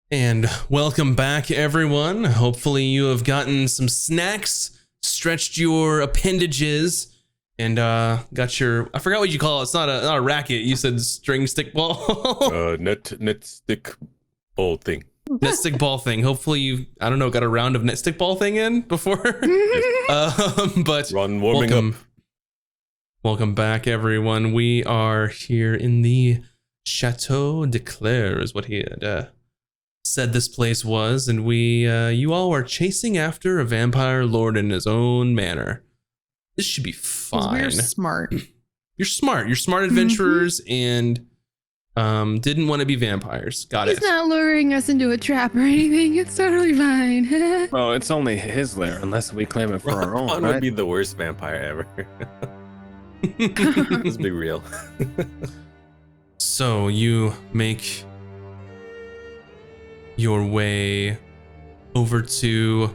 And welcome back, everyone. Hopefully you have gotten some snacks, stretched your appendages, and got your, I forgot what you call it. It's not a racket. You said string stick ball. Net stick ball thing. Net stick ball thing. Hopefully you, I don't know, got a round of net stick ball thing in before. But Ron warming up. Welcome back, everyone. We are here in the Chateau de Clare, is what he had said this place was, and you all are chasing after a vampire lord in his own manner. This should be fine. We're smart. You're smart. You're smart adventurers, and didn't want to be vampires. Got it. He's not luring us into a trap or anything. It's totally fine. Well, it's only his lair, unless we claim it for our own, Ron right? would be the worst vampire ever. Let's be real. So you make your way over to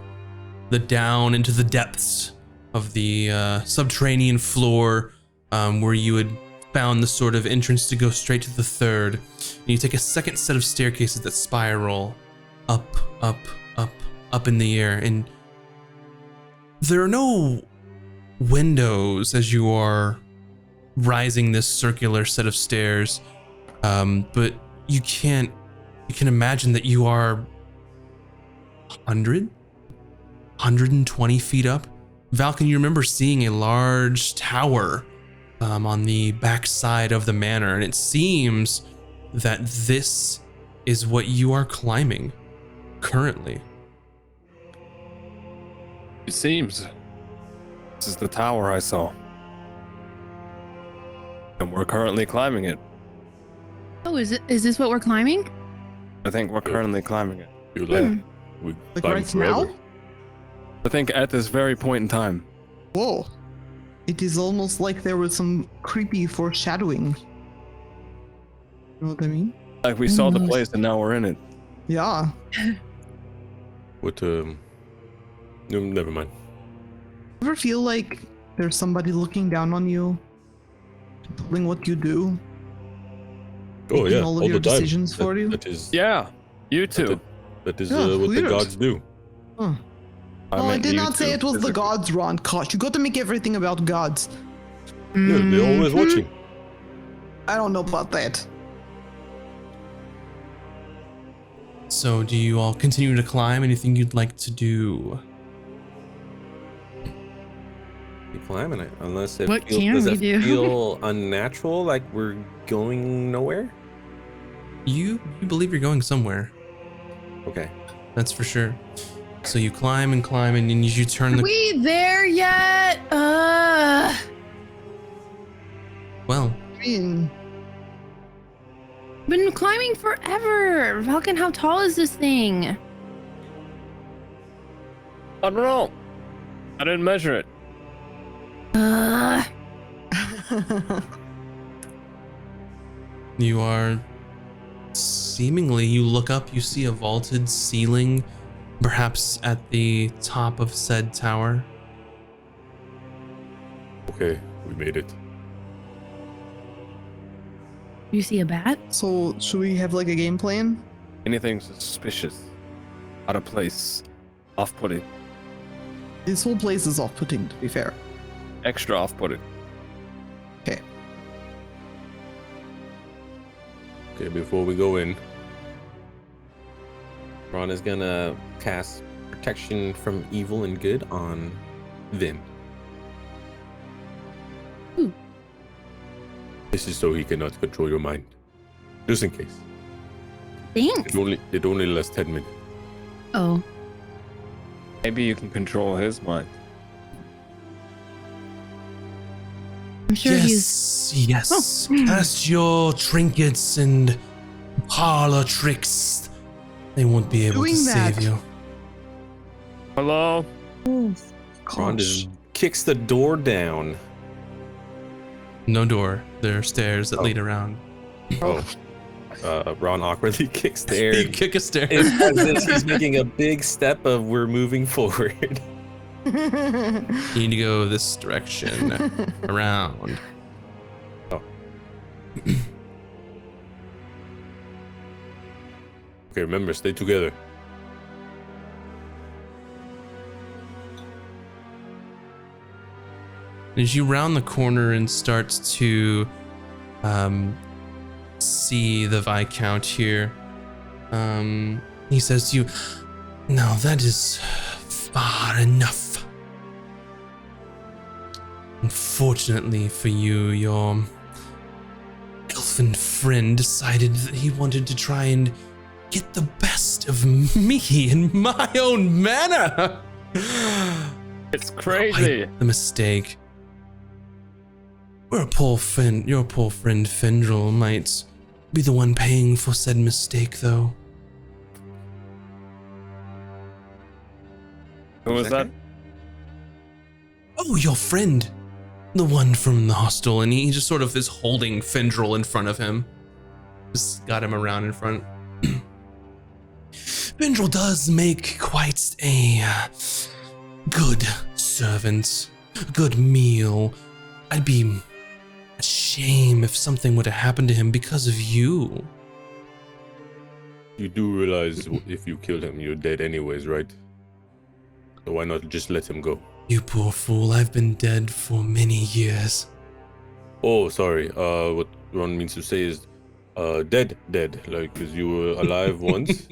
down into the depths of the subterranean floor, where you had found the sort of entrance to go straight to the third. And you take a second set of staircases that spiral up, up, up, up in the air. And there are no windows as you are rising this circular set of stairs, but you can imagine that you are 120 feet up. Val, can you remember seeing a large tower on the back side of the manor? And it seems that this is what you are climbing currently. It seems. This is the tower I saw. And we're currently climbing it. Oh, is this what we're climbing? I think we're currently climbing it. You like, we Like climb right forever. now? I think at this very point in time. Whoa. It is almost like there was some creepy foreshadowing. You know what I mean? Like we saw the Almost. place and now we're in it. Yeah. What, no, never mind. Ever feel like there's somebody looking down on you, controlling what you do, Oh making yeah, all of all your the time. decisions for you? That is, Yeah, you too. that is Yeah, what the weird. gods do. Huh. No, I meant did you not say two it was the physically. gods, Ron. Gosh, you got to make everything about gods. Yeah, they're always Mhm. watching. I don't know about that. So do you all continue to climb? Anything you'd like to do? Keep climbing it, unless it What feels, can does we it do? feel unnatural, like we're going nowhere? You believe you're going somewhere. Okay. That's for sure. So you climb and climb, and then you turn Are the. we there yet? Well, I mean, Been climbing forever. Falcon, how tall is this thing? I don't know. I didn't measure it. you are seemingly. You look up. You see a vaulted ceiling, perhaps at the top of said tower. Okay, we made it. You see a bat? so should we have like a game plan? Anything suspicious, out of place, off-putting, This whole place is off-putting, to be fair. extra off-putting. Okay, before we go in, Ron is gonna cast protection from evil and good on Vin. Ooh. This is so he cannot control your mind. Just in case. Thanks. It only lasts 10 minutes. Oh. Maybe you can control his mind. I'm sure he's. Yes. Oh. Cast your trinkets and parlor tricks. They won't be able Doing to that. save you. Hello? Ron Gosh. just kicks the door down. No door. There are stairs that Oh. lead around. Oh. Ron awkwardly kicks the air. You kick a stair. As if he's making a big step of we're moving forward. You need to go this direction, around. Oh. Okay, remember, stay together. As you round the corner and start to see the Viscount here, he says to you, "Now that is far enough. Unfortunately for you, your elfin friend decided that he wanted to try and get the best of me in my own manner." It's crazy. Quite the mistake. Your poor friend Fendril might be the one paying for said mistake, though. Who was that? Oh, your friend. The one from the hostel. And he just sort of is holding Fendril in front of him. Just got him around in front. Fendril does make quite a good servant. A good meal. I'd be a shame if something were to happen to him because of you. You do realize if you killed him, you're dead anyways, right? So why not just let him go? You poor fool, I've been dead for many years. Oh, sorry. What Ron means to say is, dead, like, because you were alive once.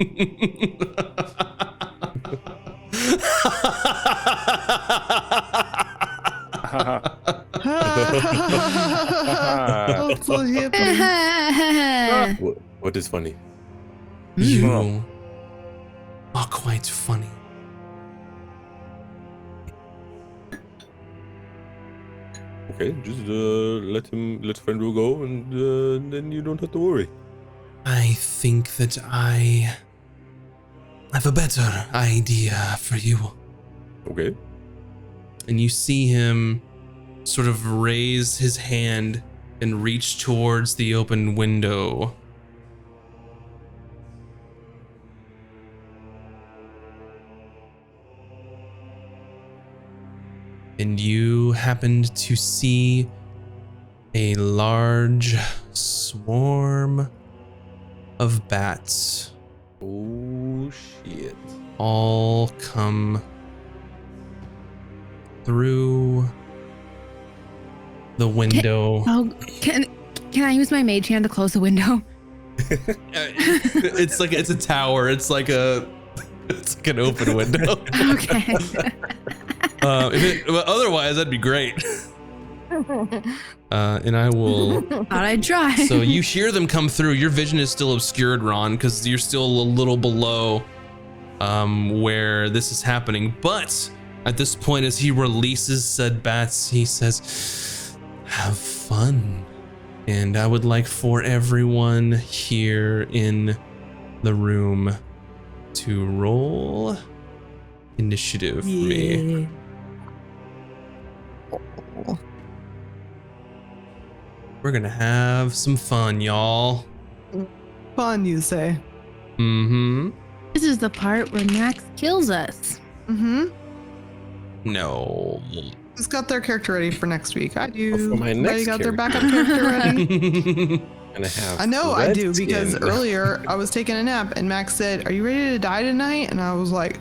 That's so happening. What is funny? You are quite funny. Okay, just let Fendril go, and then you don't have to worry. I think that I have a better idea for you. Okay. And you see him sort of raise his hand and reach towards the open window. And you happened to see a large swarm of bats Oh shit. all come through the window. Oh, can I use my mage hand to close the window? It's a tower. It's like an open window. Okay. Otherwise, that'd be great. And I will. Thought I'd try. So you hear them come through. Your vision is still obscured, Ron, because you're still a little below where this is happening. But at this point, as he releases said bats, he says, "Have fun." And I would like for everyone here in the room to roll initiative for me. We're gonna have some fun, y'all. Fun, you say? Mm-hmm. This is the part where Max kills us. Mm-hmm. No. Who's got their character ready for next week? I do. Oh, for my Everybody next got their character. backup character ready? And I have. I know I red do because skin. earlier I was taking a nap and Max said, "Are you ready to die tonight?" And I was like,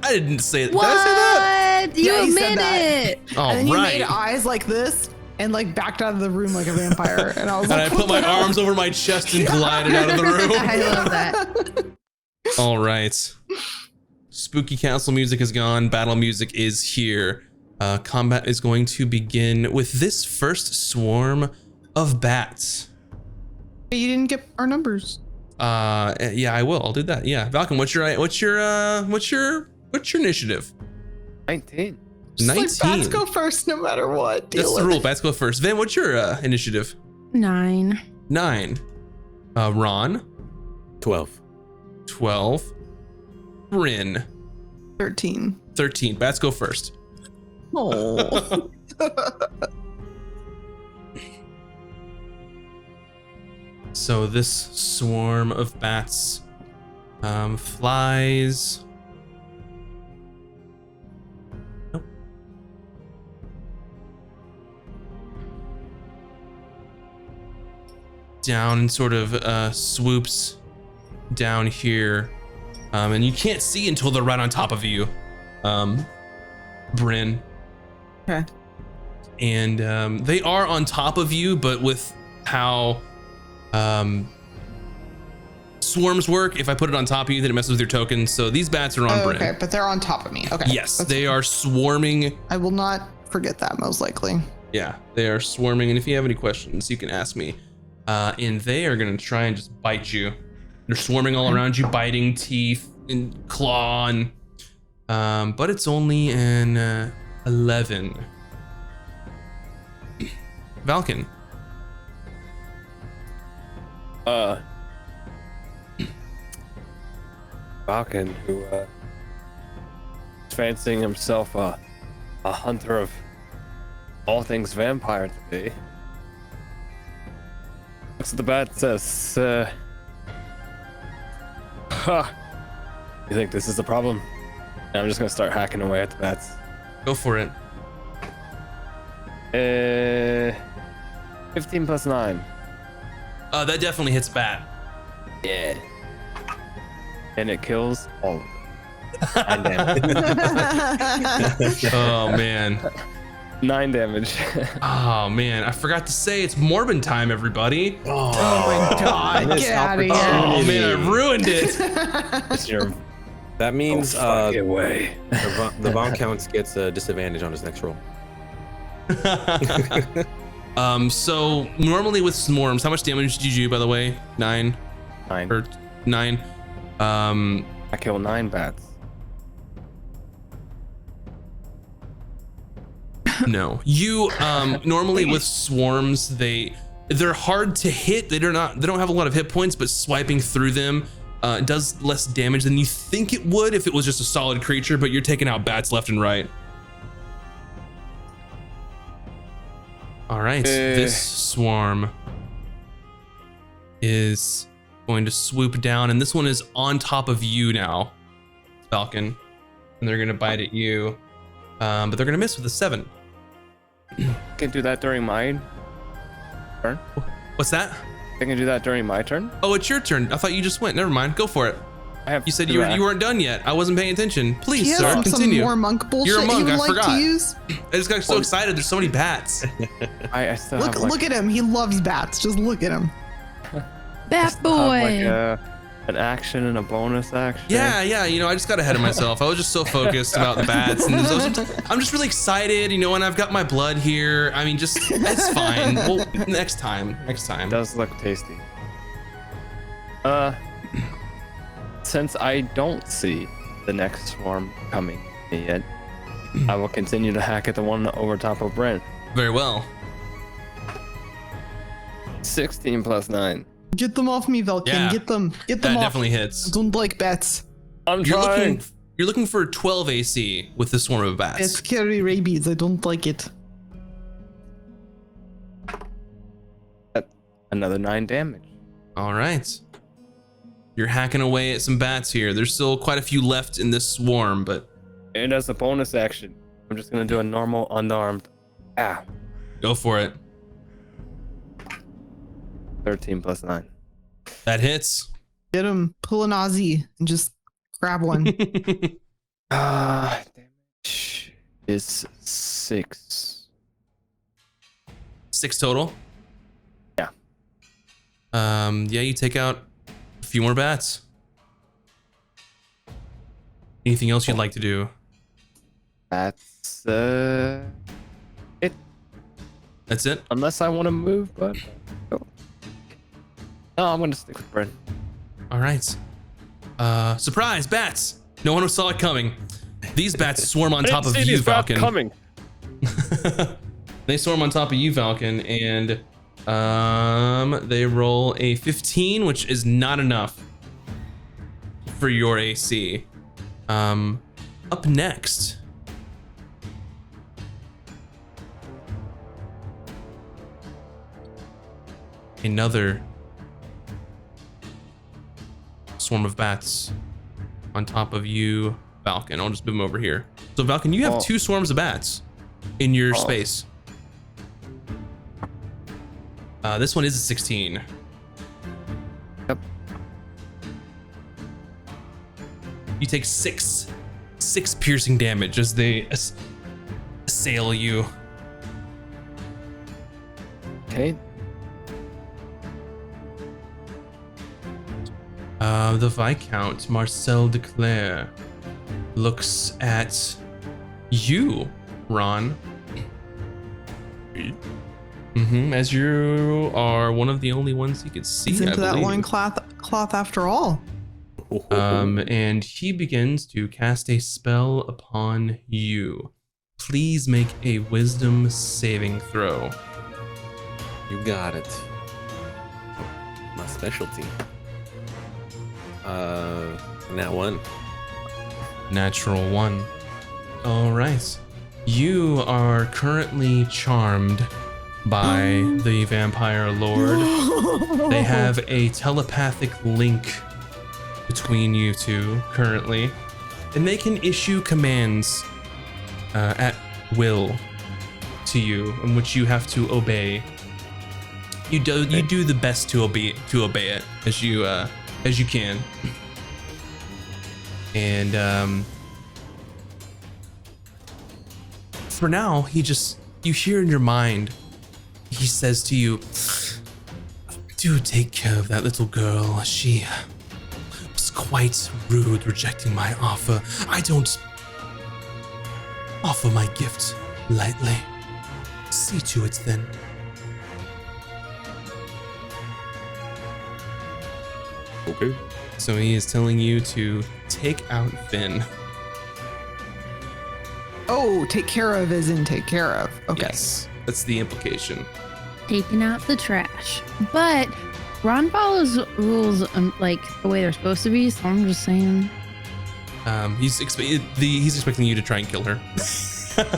I didn't say that. Did What? I say that? You Yeah, he said admit that. it. All and then you right. made eyes like this and like backed out of the room like a vampire. And I was And like, I put my arms over my chest and glided out of the room. I love that. All right. Spooky castle music is gone. Battle music is here. Combat is going to begin with this first swarm of bats. You didn't get our numbers. Yeah, I will. I'll do that. Yeah, Valken, what's your initiative? 19. Just 19. like bats go first no matter what. Deal That's the with rule. it. Bats go first. Vin, what's your initiative? 9. 9. Ron, 12. 12. Bryn, 13. 13. Bats go first. Oh. So this swarm of bats flies. Nope. Down and sort of swoops down here, and you can't see until they're right on top of you, Bryn. Okay. And they are on top of you, but with how swarms work, if I put it on top of you, then it messes with your tokens. So these bats are on Bryn. Okay, but they're on top of me. Okay. Yes, That's they are swarming. I will not forget that, most likely. Yeah, they are swarming. And if you have any questions, you can ask me. And they are going to try and just bite you. They're swarming all around you, biting, teeth, and clawing. But it's only an 11. Valken. Falcon, who is fancying himself a hunter of all things vampire today. Looks at the bat, says, you think this is the problem? And I'm just gonna start hacking away at the bats. Go for it. 15 plus 9. That definitely hits bat. Yeah. And it kills all of them. 9 damage. Oh, man. 9 damage. Oh, man. I forgot to say it's Morbin time, everybody. Oh my god, Missed get out of here. Oh, man, I ruined it. It's your That means fuck away. the Viscount gets a disadvantage on his next roll. So normally with swarms, how much damage did you do, by the way? 9 9. or 9? I kill 9 bats. No, you normally with swarms, they're hard to hit. They don't have a lot of hit points, but swiping through them does less damage than you think it would if it was just a solid creature, but you're taking out bats left and right. All right, this swarm is going to swoop down, and this one is on top of you now, Falcon, and they're gonna bite at you, but they're gonna miss with a 7. Can do that during my turn. What's that? I can do that during my turn. Oh, it's your turn. I thought you just went. Never mind. Go for it. I have. You said to you act. weren't done yet. I wasn't paying attention. Please, He sir, has continue. some more monk bullshit You're a monk, he would I like forgot. to use. I just got so excited. There's so many bats. I still Look, have like, look at him. He loves bats. Just look at him. That have boy. like an action and a bonus action. Yeah. You know, I just got ahead of myself. I was just so focused about the bats, and I'm just really excited. You know, and I've got my blood here. I mean, just that's fine. Well, next time. It does look tasty. Since I don't see the next swarm coming yet, I will continue to hack at the one over top of Brent. Very well. 16 plus 9. Get them off me, Velkin. Yeah. Get them. Get That them off. definitely I hits. don't like bats. I'm You're trying. looking for 12 AC with the swarm of bats. It's carry rabies. I don't like it. Another 9 damage. All right. You're hacking away at some bats here. There's still quite a few left in this swarm, but And as a bonus action, I'm just gonna do a normal unarmed. go for it. 13 plus 9. That hits. Get him. Pull an Aussie and just grab one. Damage is 6. 6 total. Yeah. Yeah, you take out a few more bats. Anything else you'd like to do? That's it. That's it? Unless I want to move, but no, I'm gonna stick with Brent. All right. Surprise, bats. No one saw it coming. These bats swarm on top of you, Falcon. Coming. They swarm on top of you, Falcon, and they roll a 15, which is not enough for your AC. Up next, another swarm of bats on top of you, Falcon. I'll just move them over here. So, Falcon, you have 2 swarms of bats in your space. This one is a 16. Yep. You take six piercing damage as they assail you. Okay. The Viscount, Marcel de Clare, looks at you, Ron. As you are one of the only ones he could see, He's into I that believe. loincloth after all. And he begins to cast a spell upon you. Please make a wisdom saving throw. You got it. My specialty. Nat 1. Natural 1. All right. You are currently charmed by the vampire lord. They have a telepathic link between you two currently, and they can issue commands at will to you, in which you have to obey. You do the best to obey it as you can. And for now, you hear in your mind, he says to you, do take care of that little girl. She was quite rude rejecting my offer. I don't offer my gift lightly. See to it then. Okay. So he is telling you to take out Finn. Oh, take care of as in take care of. Okay. Yes, that's the implication. Taking out the trash. But Ron follows rules like the way they're supposed to be, so I'm just saying. He's expecting you to try and kill her.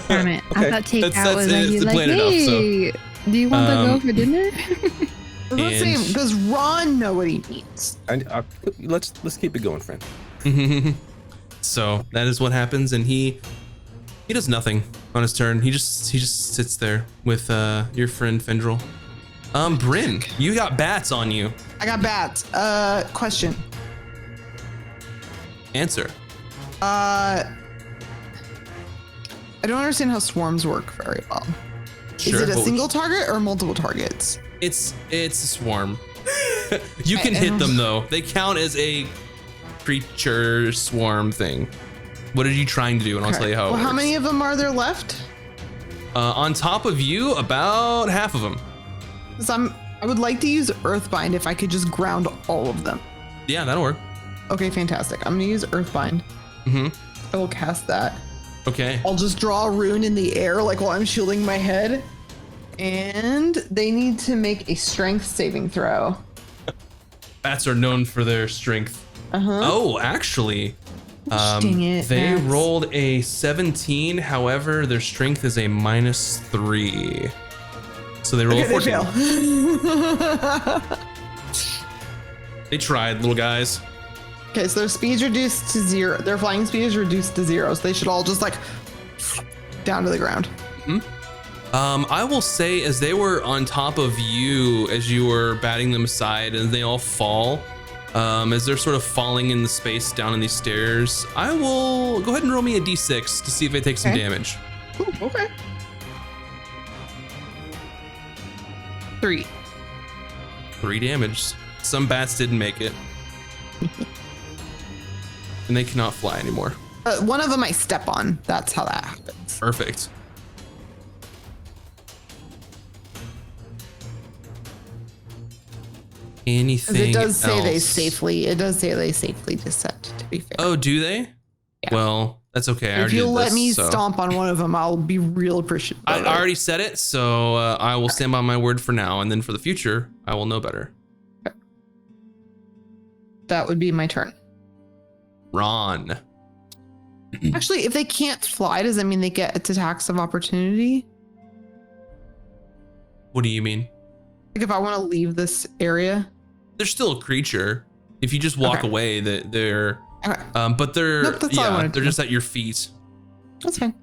Damn it. I thought take out was like, it's he's like, played enough, so. hey, do you want to go for dinner? Let's And- see, does Ron know what he needs? Let's keep it going, friend. So that is what happens, and he does nothing on his turn. He just sits there with your friend Fendril. Bryn, you got bats on you. I got bats. Question. Answer. I don't understand how swarms work very well. Sure. Is it a single target or multiple targets? It's a swarm. You can hit them though. They count as a creature swarm thing. What are you trying to do? And I'll tell you how. Well, it how works. many of them are there left? On top of you, about half of them. Because I would like to use Earthbind if I could just ground all of them. Yeah, that'll work. Okay, fantastic. I'm gonna use Earthbind. I will cast that. Okay. I'll just draw a rune in the air like while I'm shielding my head. And they need to make a strength saving throw. Bats are known for their strength. Oh, actually, Dang it, they bats. rolled a 17. However, their strength is a -3. So they roll a 14. They tried, little guys. Okay, so their speed's reduced to 0. Their flying speed is reduced to 0, so they should all just like down to the ground. I will say, as they were on top of you, as you were batting them aside, and they all fall, as they're sort of falling in the space down in these stairs, I will go ahead and roll me a d6 to see if they take some Okay. damage. Ooh, okay. 3. 3 damage. Some bats didn't make it. And they cannot fly anymore. One of them I step on. That's how that happens. Perfect. Because Anything it does say they else? safely. It does say they safely descend. To be fair. Oh, do they? Yeah. Well, that's okay. I if already you'll did let this, me so. stomp on one of them, I'll be real appreciative. I already said it, so I will stand by my word for now, and then for the future, I will know better. That would be my turn. Ron. Actually, if they can't fly, does that mean they get attacks of opportunity? What do you mean? Like if I want to leave this area? They're still a creature. If you just walk Okay. away, they're Okay, but they're Nope, that's all I wanted to they're know. just at your feet. that's fine.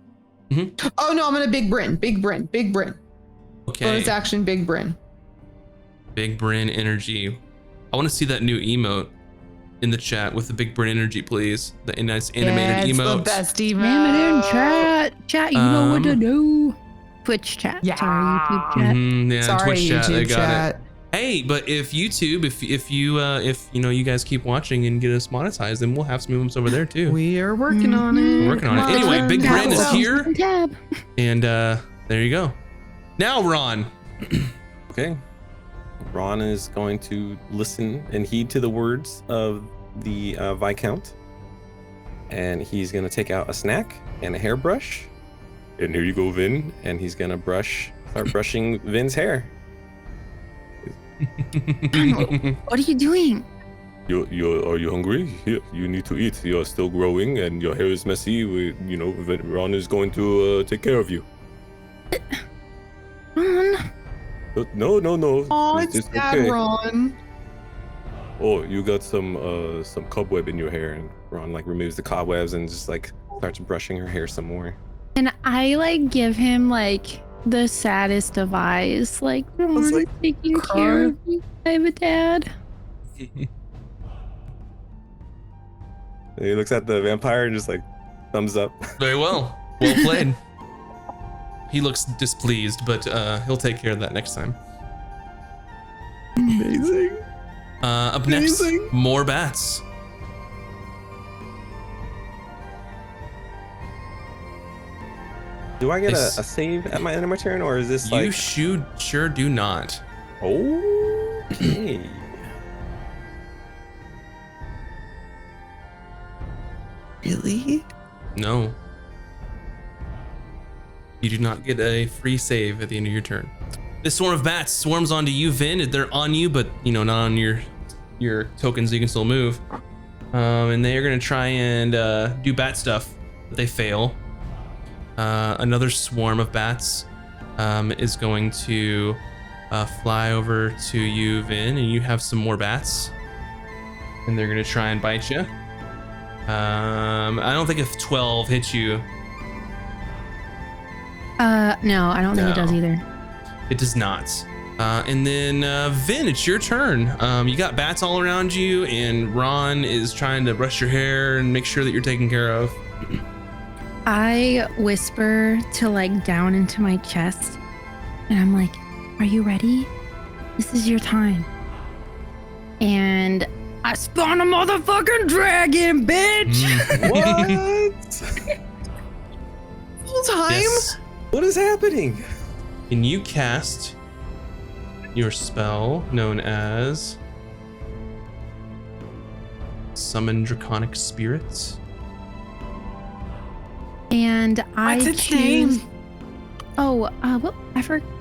Mhm. Oh no, I'm gonna Big Bryn. Okay. Bonus action, Big Bryn. Big Bryn energy. I want to see that new emote. in the chat with the big brain energy, please. The nice animated it's emote. the best Name it in emote. chat, you know what to Um, do. Twitch chat, Yeah. sorry, YouTube chat. Yeah, Sorry, Twitch chat, they YouTube got chat. it. Hey, but if YouTube, if you know you guys keep watching and get us monetized, then we'll have some movements over there too. We are working on Mhm. it. We're working on it. Come Anyway, Big tab Brain is us. here. Tab. And there you go. Now, Ron. Okay. Ron is going to listen and heed to the words of the Viscount. And he's going to take out a snack and a hairbrush. And here you go, Vin. And he's going to start brushing Vin's hair. What are you doing? Are you hungry? Here, you need to eat. You're still growing and your hair is messy. Ron is going to take care of you. Ron. No. Oh, it's sad, Ron. Oh, you got some cobweb in your hair, and Ron like removes the cobwebs and just like starts brushing her hair some more. And I like give him like the saddest of eyes, like Ron like, taking cry. care of me. I have a dad. And he looks at the vampire and just like thumbs up. Very well. Well played. He looks displeased, but he'll take care of that next time. Amazing. Up next, Amazing. more bats. Do I get a Nice. save at my end of my turn, or is this You like? sure do not. Okay. Really? No. You do not get a free save at the end of your turn. This swarm of bats swarms onto you, Vin. They're on you, but not on your tokens. You can still move. And they are gonna try and do bat stuff, but they fail. Another swarm of bats is going to fly over to you, Vin, and you have some more bats, and they're gonna try and bite you. I don't think if 12 hits you. No, I don't think it does No. either. It does not. And then Vin, it's your turn. You got bats all around you, and Ron is trying to brush your hair and make sure that you're taken care of. I whisper to like down into my chest, and I'm like, "Are you ready? This is your time." And I spawn a motherfucking dragon, bitch. What? Full time? Yes. What is happening? Can you cast your spell known as Summon Draconic Spirits? And I What's its choose. name? Oh, well,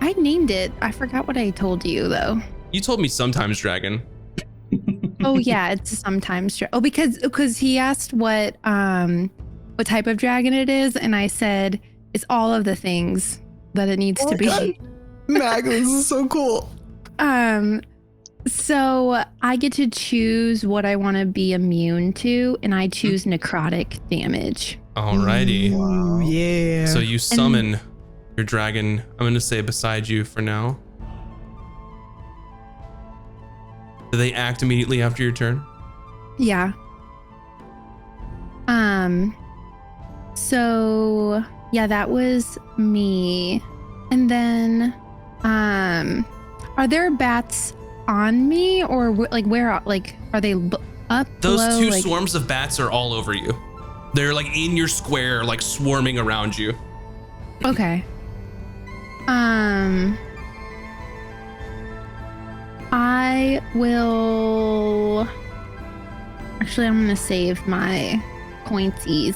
I named it. I forgot what I told you though. You told me sometimes dragon. Oh yeah, it's sometimes. Oh, because he asked what type of dragon it is, and I said it's all of the things that it needs to be. Mag, this is so cool. So I get to choose what I want to be immune to, and I choose necrotic damage. Alrighty. Ooh, yeah. So you summon your dragon. I'm gonna say beside you for now. Do they act immediately after your turn? Yeah. So yeah, that was me. And then are there bats on me, or like where, like are they up Those below, two like, swarms of bats are all over you. They're like in your square, like swarming around you. Okay. I will. Actually, I'm gonna save my pointsies.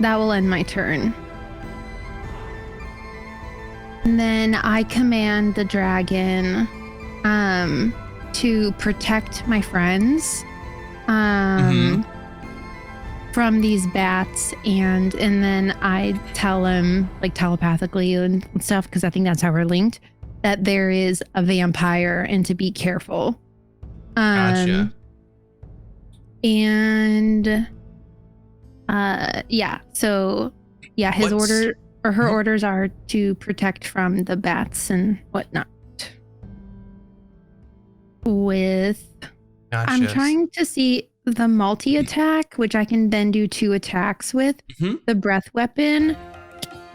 That will end my turn. And then I command the dragon, to protect my friends, from these bats, and then I tell him like telepathically and stuff, because I think that's how we're linked, that there is a vampire and to be careful. Gotcha. And so his What's- order or her orders are to protect from the bats and whatnot. With Gotcha. I'm trying to see the multi-attack, which I can then do 2 attacks with. Mhm. The breath weapon.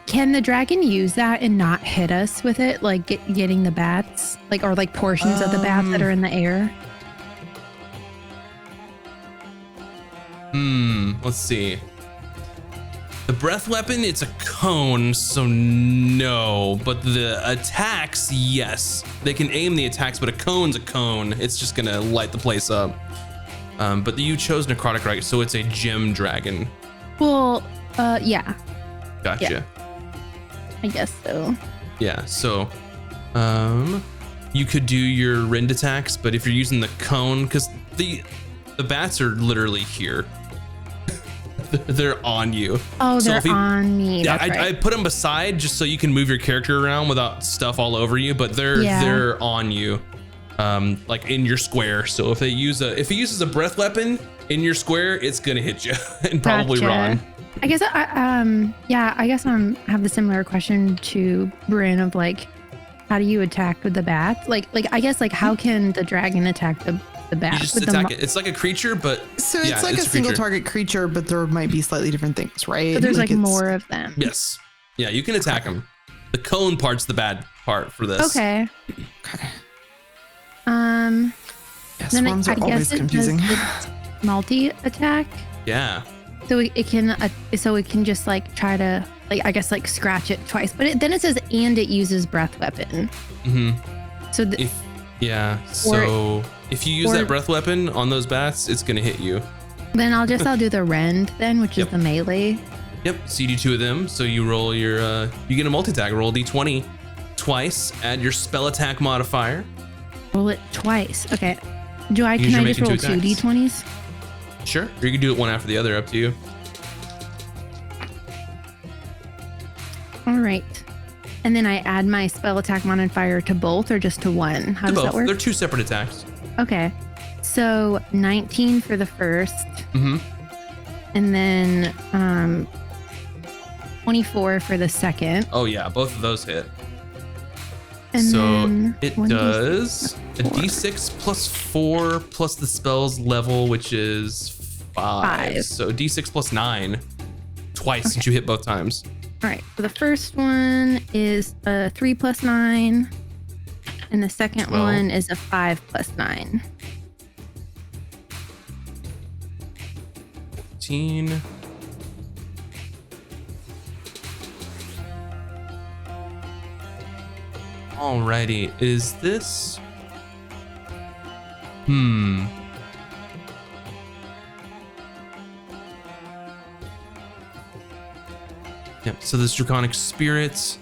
Can the dragon use that and not hit us with it? Like getting the bats? Like, or like portions of the bats that are in the air? Let's see. The breath weapon, it's a cone, so no. But the attacks, yes. They can aim the attacks, but a cone's a cone. It's just gonna light the place up. But you chose necrotic, right? So it's a gem dragon. Well, yeah, Gotcha. Yeah. I guess so. Yeah, so you could do your rend attacks, but if you're using the cone, because the bats are literally here. They're on you. Oh, So they're if you- on me. Yeah, That's right. I put them beside just so you can move your character around without stuff all over you, but Yeah. they're on you, like in your square. So if he uses a breath weapon in your square, it's gonna hit you and probably Gotcha. Ron. I guess I guess I have the similar question to Bryn of like, how do you attack with the bats? Like I guess like how can the dragon attack the bats? You just with attack the it. It's like a creature, but So it's yeah, like a single creature. target creature, but there might be slightly different things, right? So there's like it's- more of them. Yes. Yeah, you can attack them. The cone part's the bad part for this. Okay. Okay. Then Swarms I are always guess it confusing. does the multi-attack. Yeah. So it can just like try to like I guess like scratch it twice, but then it says and it uses breath weapon. So So if you use or- that breath weapon on those bats, it's gonna hit you. then I'll do the rend then, which is the melee. Yep. So you do 2 of them. So you roll your you get a multi-attack. Roll d20 twice. Add your spell attack modifier. Roll it twice. Okay. Can I you're just making roll 2 2 attacks. d20s? Sure. Or you can do it one after the other. Up to you. All right. And then I add my spell attack modifier to both or just to one? How To does both. that work? They're 2 separate attacks. Okay. So 19 for the first, Mm-hmm. and then 24 for the second. Oh yeah, both of those hit. And So then it 1d6 does a 4. d6 plus 4 plus the spell's level, which is 5. 5. So d6 plus 9 twice since you hit both times. All right. So the first one is a 3 plus 9, and the second 12. one is a 5 plus 9. 15. Alrighty, is this? Yep, so this Draconic Spirit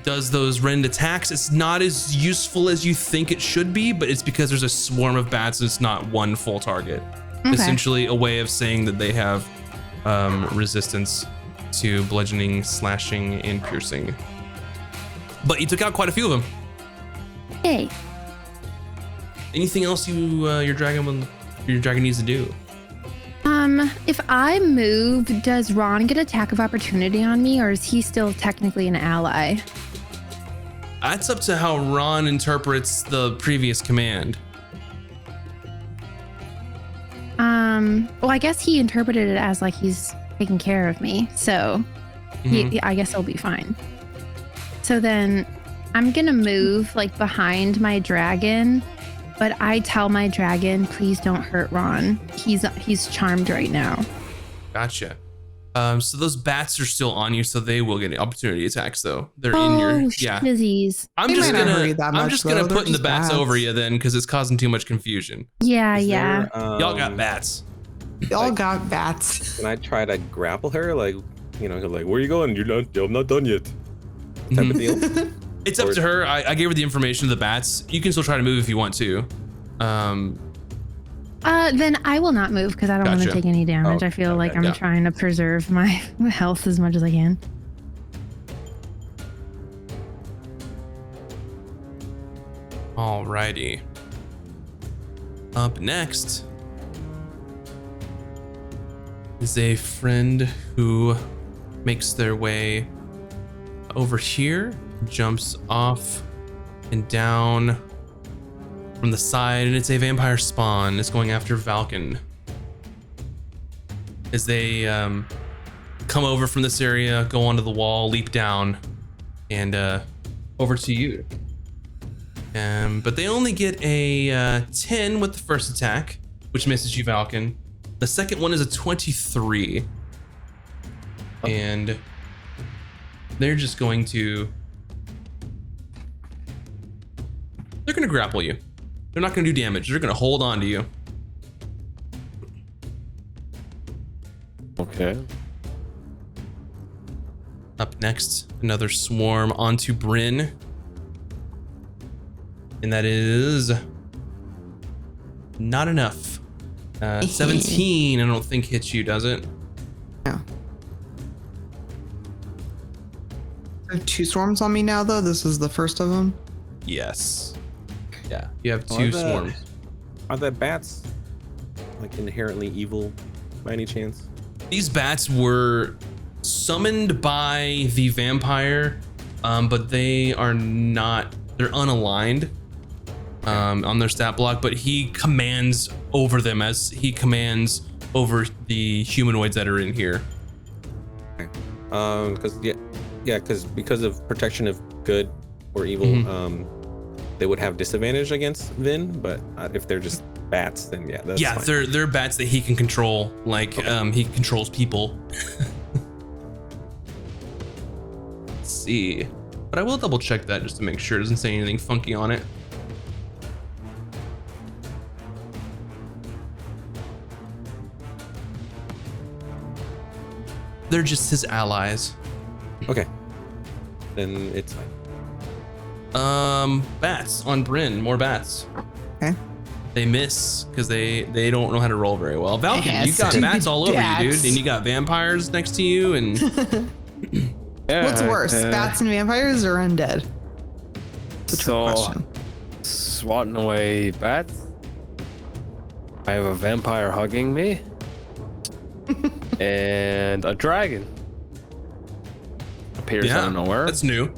does those rend attacks. It's not as useful as you think it should be, but it's because there's a swarm of bats and it's not one full target. Okay. Essentially a way of saying that they have resistance to bludgeoning, slashing, and piercing. But you took out quite a few of them. Hey. Anything else your dragon needs to do? If I move, does Ron get attack of opportunity on me, or is he still technically an ally? That's up to how Ron interprets the previous command. Well, I guess he interpreted it as like he's taking care of me, so I guess he'll be fine. So then I'm gonna move like behind my dragon, but I tell my dragon, please don't hurt Ron. He's charmed right now. Gotcha. So those bats are still on you, so they will get opportunity attacks though. They're in your shizzies. I'm They just might not gonna hurt you that I'm much, just gonna though. They're put in the just bats bats. over you then because it's causing too much confusion. Yeah, Is yeah. there, Y'all got bats. They all got bats. Can I try to grapple her? Like, like, where are you going? I'm not done yet. Type of deal. It's up to her. I gave her the information of the bats. You can still try to move if you want to. Then I will not move because I don't want to Gotcha. take any damage. Oh, I feel like okay, I'm yeah. trying to preserve my health as much as I can. Alrighty. Up next is a friend who makes their way over here, jumps off and down from the side, and it's a vampire spawn. It's going after Valken. As they come over from this area, go onto the wall, leap down, and over to you. But they only get a 10 with the first attack, which misses you, Valken. The second one is a 23. And they're just going to... They're going to grapple you. They're not going to do damage. They're going to hold on to you. Okay. Up next, another swarm onto Bryn. And that is not enough. 17, I don't think hits you, does it? Yeah. I have 2 swarms on me now, though. This is the first of them. Yes. Yeah, you have 2 swarms. Are the bats like inherently evil by any chance? These bats were summoned by the vampire, but they are not, they're unaligned on their stat block, but he commands over them as he commands over the humanoids that are in here. Okay. Because of protection of good or evil, they would have disadvantage against Vin, but if they're just bats, then that's fine. they're bats that he can control, like he controls people. Let's see, but I will double check that just to make sure it doesn't say anything funky on it. They're just his allies. Okay, then it's fine. Bats on Bryn, more bats. Okay. They miss because they don't know how to roll very well. Valken, Yeah, you got stupid bats all over you, dude, bats. and you got vampires next to you, and Yeah, What's worse, bats and vampires or undead? It's a trick So, question. swatting away bats. I have a vampire hugging me. And a dragon appears out of nowhere. that's new.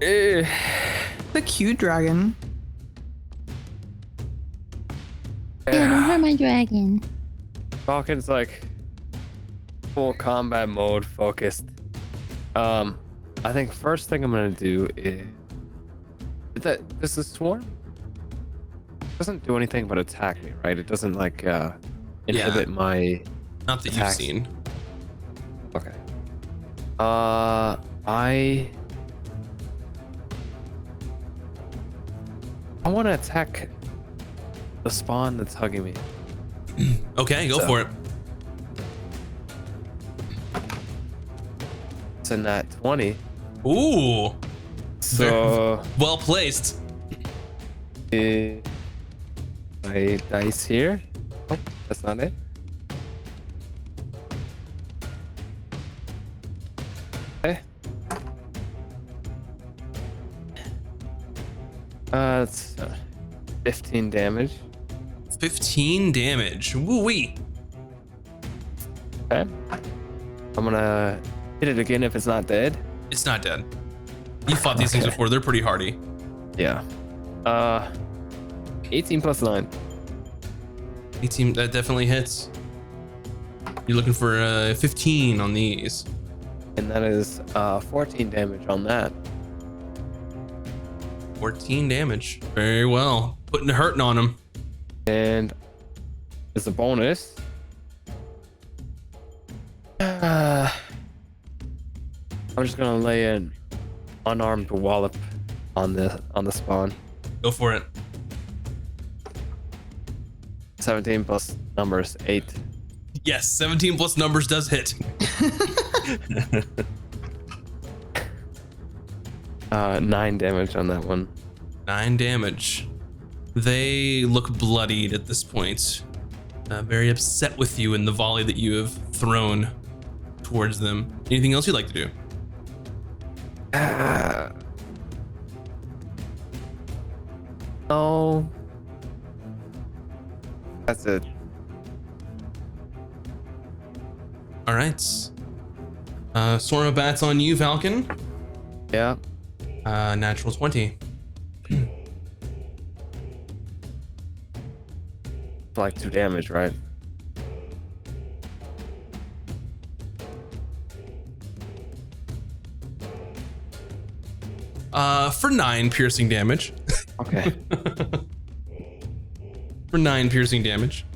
Eh, The cute dragon. Yeah, don't hurt my dragon. Falcon's like full combat mode focused. I think first thing I'm gonna do is does the swarm doesn't do anything but attack me, right? It doesn't like inhibit my Not that attacks. you've seen. Okay. I want to attack the spawn that's hugging me. Okay, go So- for it. It's in that 20. Ooh, So well placed. my dice here. Oh, that's not it. Okay. It's 15 damage. 15 damage. Woo wee. Okay. I'm gonna hit it again if it's not dead. It's not dead. You fought these things Okay. before. They're pretty hardy. Yeah. 18 plus 9. 18, that definitely hits. You're looking for 15 on these. And that is 14 damage on that. 14 damage. Very well. Putting the hurting on him. And as a bonus, I'm just gonna lay an unarmed wallop on the spawn. Go for it. 17 plus numbers 8. Yes, 17 plus numbers does hit. 9 damage on that one. 9 damage. They look bloodied at this point. Very upset with you in the volley that you have thrown towards them. Anything else you'd like to do? No. That's it. All right. Swarm of bats on you, Falcon. Yeah. Natural 20. like 2 damage, right? For 9 piercing damage. Okay. For 9 piercing damage.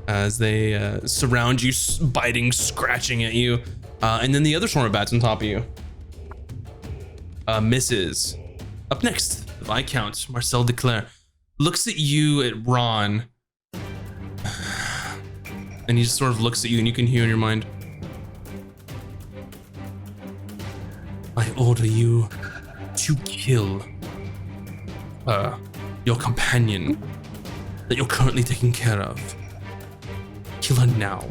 As they surround you, biting, scratching at you. And then the other swarm of bats on top of you. Misses. Up next, the Viscount, Marcel de Clare, looks at you, at Ron. And he just sort of looks at you, and you can hear in your mind, I order you to kill your companion that you're currently taking care of. Kill her now.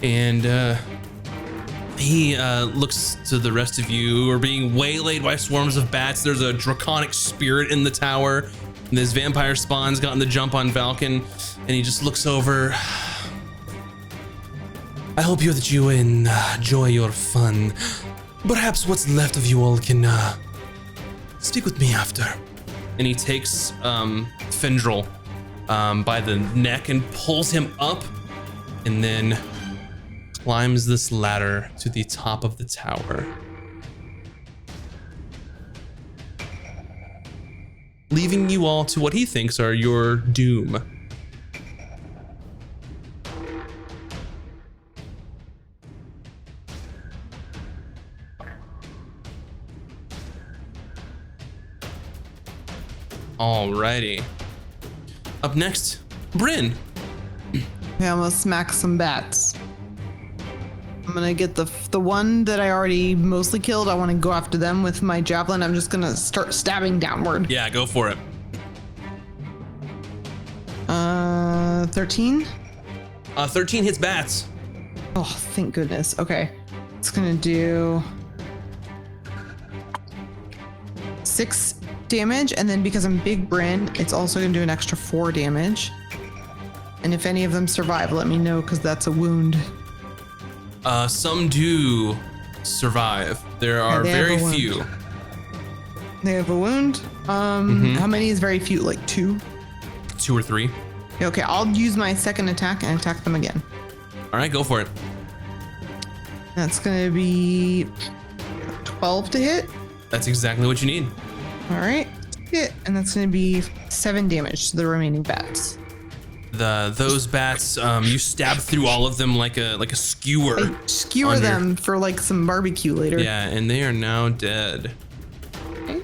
And he looks to the rest of you who are being waylaid by swarms of bats. There's a draconic spirit in the tower. And this vampire spawn's gotten the jump on Falcon. And he just looks over. I hope you that you enjoy your fun. Perhaps what's left of you all can speak with me after. And he takes Fendril by the neck and pulls him up. And then climbs this ladder to the top of the tower, leaving you all to what he thinks are your doom. Alrighty. Up next, Bryn. Okay, I'm gonna smack some bats. I'm gonna get the one that I already mostly killed. I want to go after them with my javelin. I'm just gonna start stabbing downward. Yeah, go for it. 13. 13 hits bats. Oh, thank goodness. Okay, it's gonna do 6 damage, and then because I'm Big Bryn, it's also gonna do an extra 4 damage. And if any of them survive, let me know, because that's a wound. Some do survive. There are they have very a wound. few. They have a wound. How many is very few? Like 2? 2 or 3. Okay, I'll use my second attack and attack them again. All right, go for it. That's gonna be 12 to hit. That's exactly what you need. All right, hit, and that's gonna be 7 damage to the remaining bats. Those bats, you stab through all of them like a skewer. I skewer them for like some barbecue later. Yeah, and they are now dead. Okay.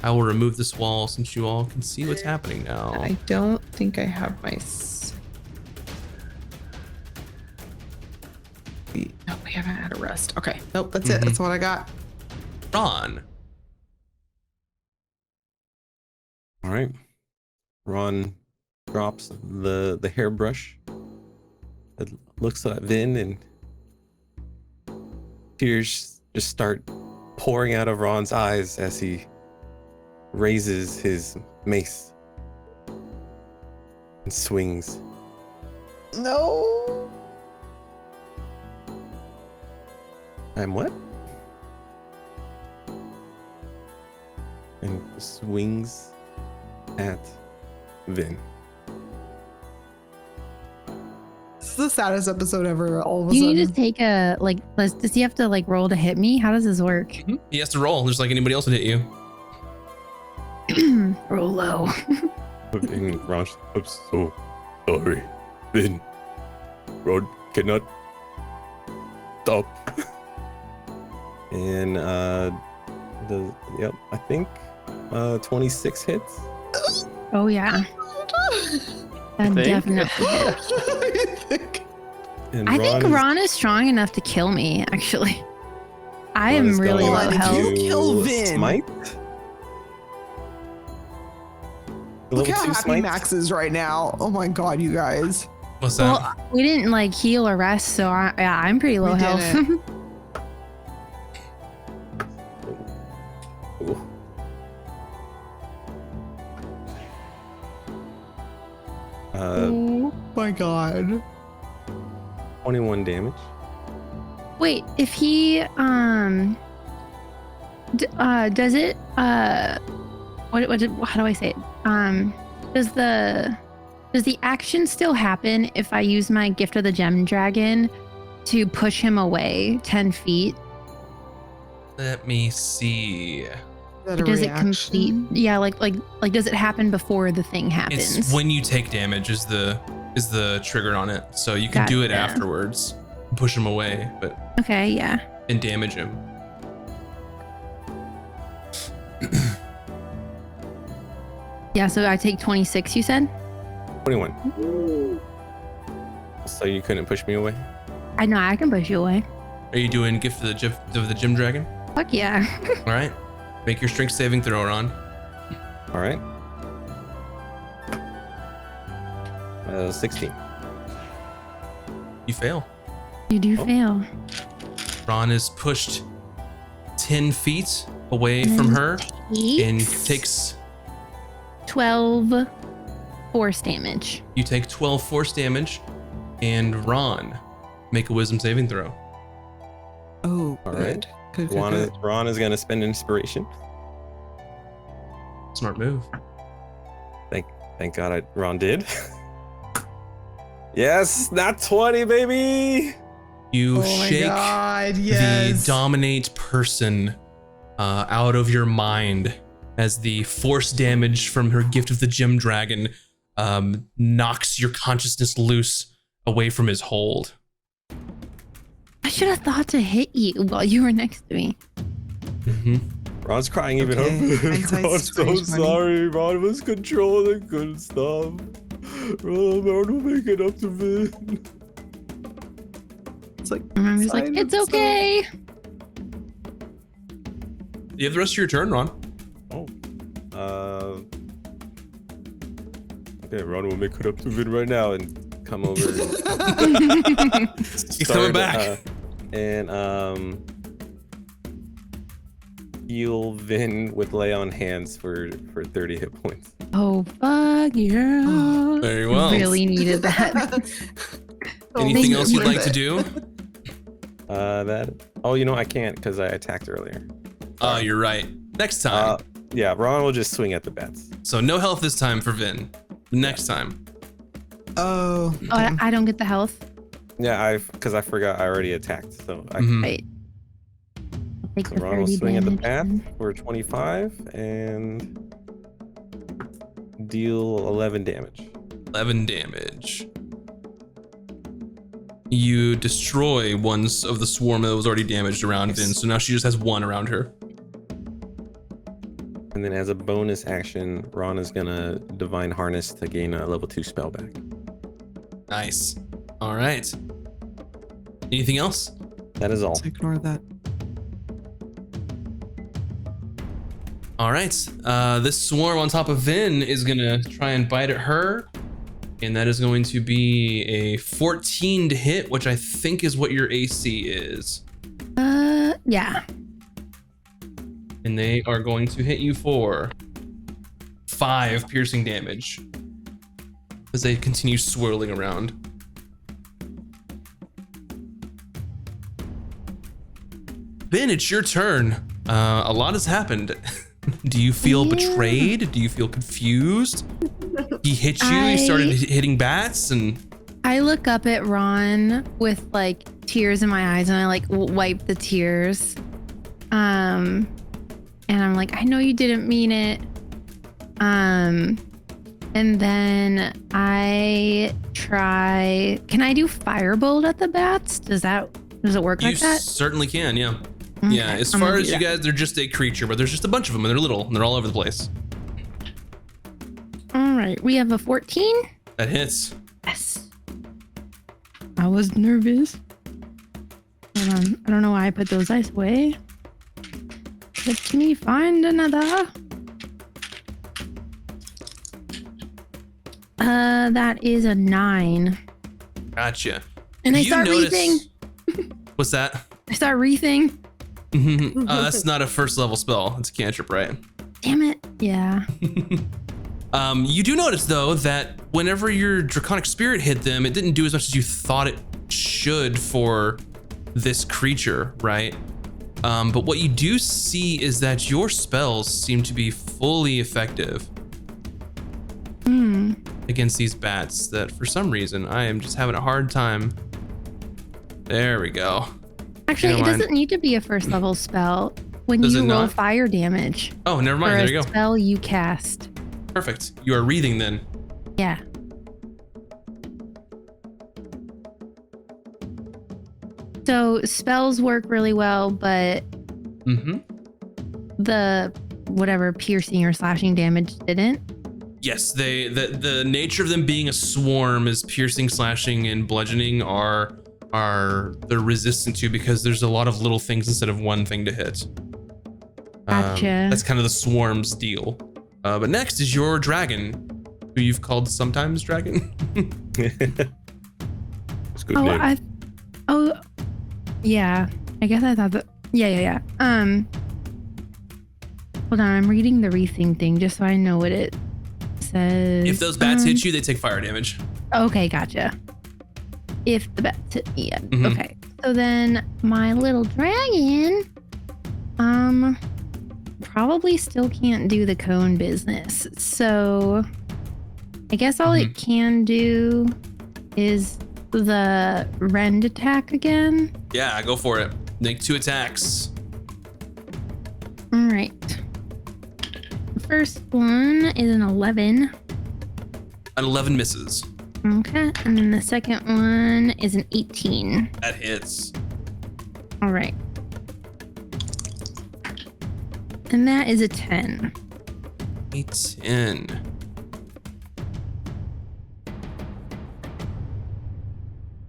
I will remove this wall since you all can see what's happening now. I don't think I have my. No, we haven't had a rest. Okay, nope, that's it. That's what I got. Ron. All right. Ron drops the hairbrush. It looks at Vin, and tears just start pouring out of Ron's eyes as he raises his mace and swings. No. And what? And swings at Vin. This is the saddest episode ever. All of a You sudden. need to take a does he have to roll to hit me? How does this work? He has to roll just like anybody else would hit you. Roll low. And Ron's, I'm so sorry. Vin. Ron cannot stop. And I think 26 hits. Oh yeah. That think? definitely hit. And I think is- Ron is strong enough to kill me, actually. I Ron am is really going low on, if health. you to kill Vin. Smite. Look Level how 2 happy smite. Max is right now. Oh my god, you guys. What's that? Well, we didn't heal or rest, so I'm pretty low We health. didn't. Ooh. Oh my god. 21 damage. Wait, if he Does it how do I say it? Does the action still happen if I use my Gift of the Gem Dragon to push him away 10 feet? Let me see. Is that a Does it reaction? complete? Yeah, like does it happen before the thing happens? It's when you take damage is the trigger on it. So you can do it Gotcha. afterwards. Push him away, but Okay, yeah. and damage him. Yeah, so I take 26, you said? 21. So you couldn't push me away? I know I can push you away. Are you doing Gift of the Gym Dragon? Fuck yeah. All right. Make your strength saving throw, Ron. All right. 16. You fail. You do Oh. fail. Ron is pushed 10 feet away from her and takes 12 force damage. you take 12 force damage. And Ron, make a wisdom saving throw. Oh, All good. right. Good, Ron is going to spend inspiration. Smart move. Thank God Ron did. Yes, not 20, baby. You Oh my shake God, the yes. dominate person out of your mind as the force damage from her Gift of the Gym Dragon knocks your consciousness loose away from his hold. I should have thought to hit you while you were next to me. Mm-hmm. Ron's crying even. Okay, hindsight's I'm so 2020. sorry. Ron was controlling, couldn't stop. Ron will make it up to Vin. It's like, And I'm just like, Silence. it's okay. You have the rest of your turn, Ron. Oh. Okay, Ron will make it up to Vin right now and come over. He's coming back. And heal Vin with lay on hands for 30 hit points. Oh, fuck yeah. Very well. Really needed that. Anything Oh, else you'd worth like to it. do? I can't because I attacked earlier. Oh, you're right. Next time. Yeah, Ron will just swing at the bats. So no health this time for Vin. Next time. Oh, Oh, I don't get the health. Yeah, because I forgot I already attacked. So I Mhm. Right. I'll take So the Ron will 30 swing at the damage bat then. for 25 and deal 11 damage. 11 damage. You destroy one of the swarm that was already damaged around Vin, so now she just has one around her. And then as a bonus action, Ron is gonna Divine Harness to gain a level 2 spell back. Nice. All right. Anything else? That is all. let's ignore that. All right. This swarm on top of Vin is gonna try and bite at her, and that is going to be a 14 to hit, which I think is what your AC is. Yeah. And they are going to hit you for 5 piercing damage as they continue swirling around. Vin, it's your turn. A lot has happened. Do you feel betrayed? Do you feel confused? He hit you, he started hitting bats, and I look up at Ron with like tears in my eyes and I like wipe the tears. And I'm like, I know you didn't mean it. And then I try, can I do firebolt at the bats? Does it work you like that? certainly can, yeah. Okay, Yeah, as I'm far gonna as do you that. guys, they're just a creature, but there's just a bunch of them, and they're little, and they're all over the place. All right, we have a 14. That hits. Yes. I was nervous. Hold on. I don't know why I put those dice away. Let me find another. That is a 9. Gotcha. And I You start notice- wreathing. What's that? I start wreathing. That's not a first level spell. It's a cantrip, right? Damn it. Yeah. You do notice though that whenever your draconic spirit hit them, it didn't do as much as you thought it should for this creature, right? But what you do see is that your spells seem to be fully effective against these bats that for some reason I am just having a hard time. There we go. Actually, Never it mind. doesn't need to be a first level spell. When Does you it roll not? fire damage Oh, never mind. for There a you go. spell you cast. Perfect. You are wreathing then. Yeah. So spells work really well, but Mm-hmm. the whatever piercing or slashing damage didn't. Yes, the nature of them being a swarm is piercing, slashing, and bludgeoning are they're resistant to because there's a lot of little things instead of one thing to hit. Gotcha. That's kind of the swarm's deal. But next is your dragon, who you've called sometimes dragon. It's a good Oh, name. yeah. I guess I thought that. Yeah. Hold on, I'm reading the wreathing thing just so I know what it says. If those bats hit you, they take fire damage. Okay, gotcha. If the bats hit me, yeah. Mhm. Okay. So then my little dragon, probably still can't do the cone business. So I guess all it can do is the rend attack again. Yeah, go for it. Make 2 attacks. All right. The first one is an 11. An 11 misses. Okay. And then the second one is an 18. That hits. All right. And that is a 10. A 10.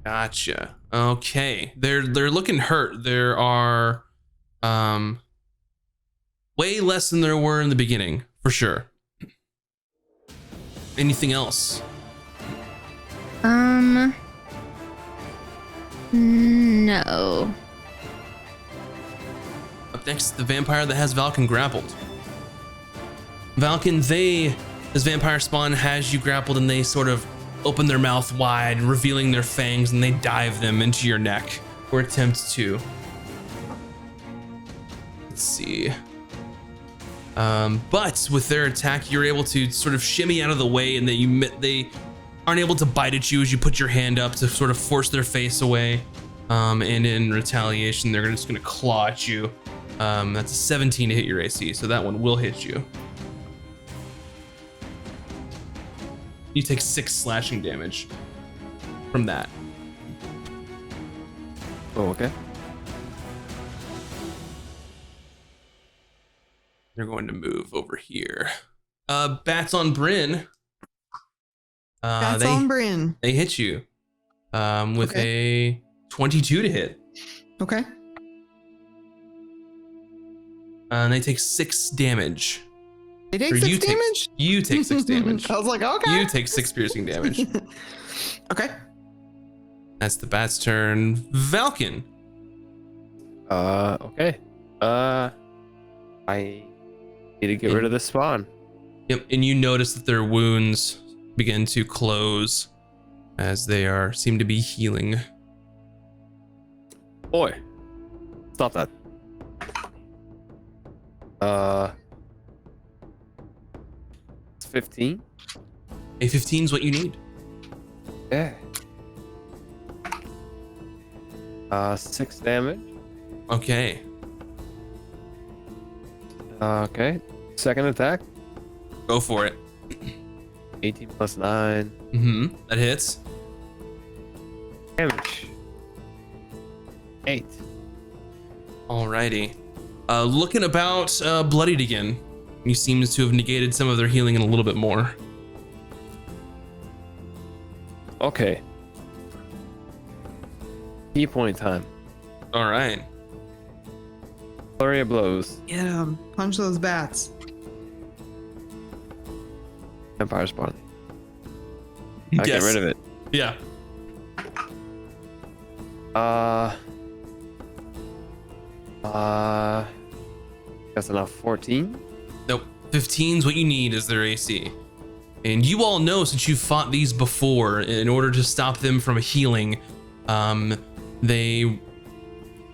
Gotcha. Okay. They're looking hurt. There are way less than there were in the beginning, for sure. Anything else? No. Up next, the vampire that has Valken grappled. Valken, this vampire spawn has you grappled and they sort of open their mouth wide, revealing their fangs, and they dive them into your neck or attempt to. Let's see. But with their attack, you're able to sort of shimmy out of the way, and they aren't able to bite at you as you put your hand up to sort of force their face away. And in retaliation, they're just gonna claw at you. That's a 17 to hit your AC, so that one will hit you. You take 6 slashing damage from that. Oh, okay. They're going to move over here. Bats on Bryn. That's on Bryn. They hit you with a 22 to hit. Okay. And they take 6 damage. They take Or 6 you damage? You take 6 damage. I was like, okay. You take 6 piercing damage. Okay. That's the bat's turn. Valken. Okay. I need to get rid of this spawn. Yep, and you notice that their wounds begin to close as they seem to be healing. Boy, stop that. It's 15. A 15 is what you need. Yeah. 6 damage. Okay. Okay. Second attack. Go for it. 18 plus 9. That hits. Damage. 8. Alrighty. Looking about bloodied again. He seems to have negated some of their healing and a little bit more. Okay. Key point time. Alright. Flurry of blows. Get 'em. Punch those bats. Vampire spawn. I get rid of it. Yeah. That's enough. 14. Nope. 15 is what you need as their AC. And you all know, since you've fought these before, in order to stop them from healing, they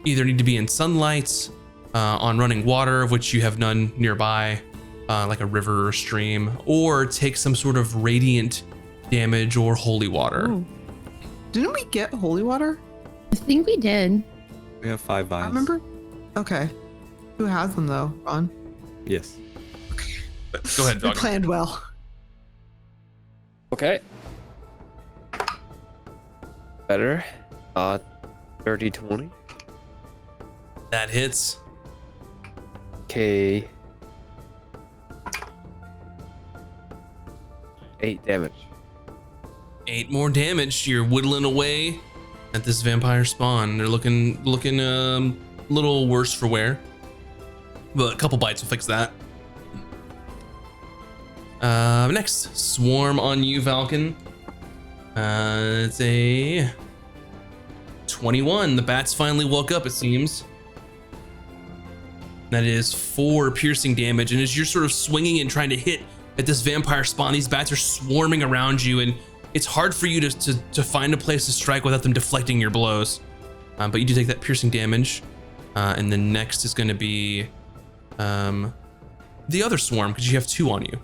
either need to be in sunlight on running water, of which you have none nearby, like a river or stream, or take some sort of radiant damage or holy water. Ooh. Didn't we get holy water? I think we did. We have 5 vials. I remember. Okay. Who has them though, Ron? Yes. Go ahead, We Dog. planned well. Okay. Better. 30, 20. That hits. Okay. 8 damage. 8 more damage. You're whittling away at this vampire spawn. They're looking a little worse for wear, but a couple bites will fix that. Next, swarm on you, Falcon. It's a 21. The bats finally woke up, it seems. That is 4 piercing damage, and as you're sort of swinging and trying to hit at this vampire spawn, these bats are swarming around you, and it's hard for you to find a place to strike without them deflecting your blows. But you do take that piercing damage, and then next is going to be the other swarm, because you have 2 on you.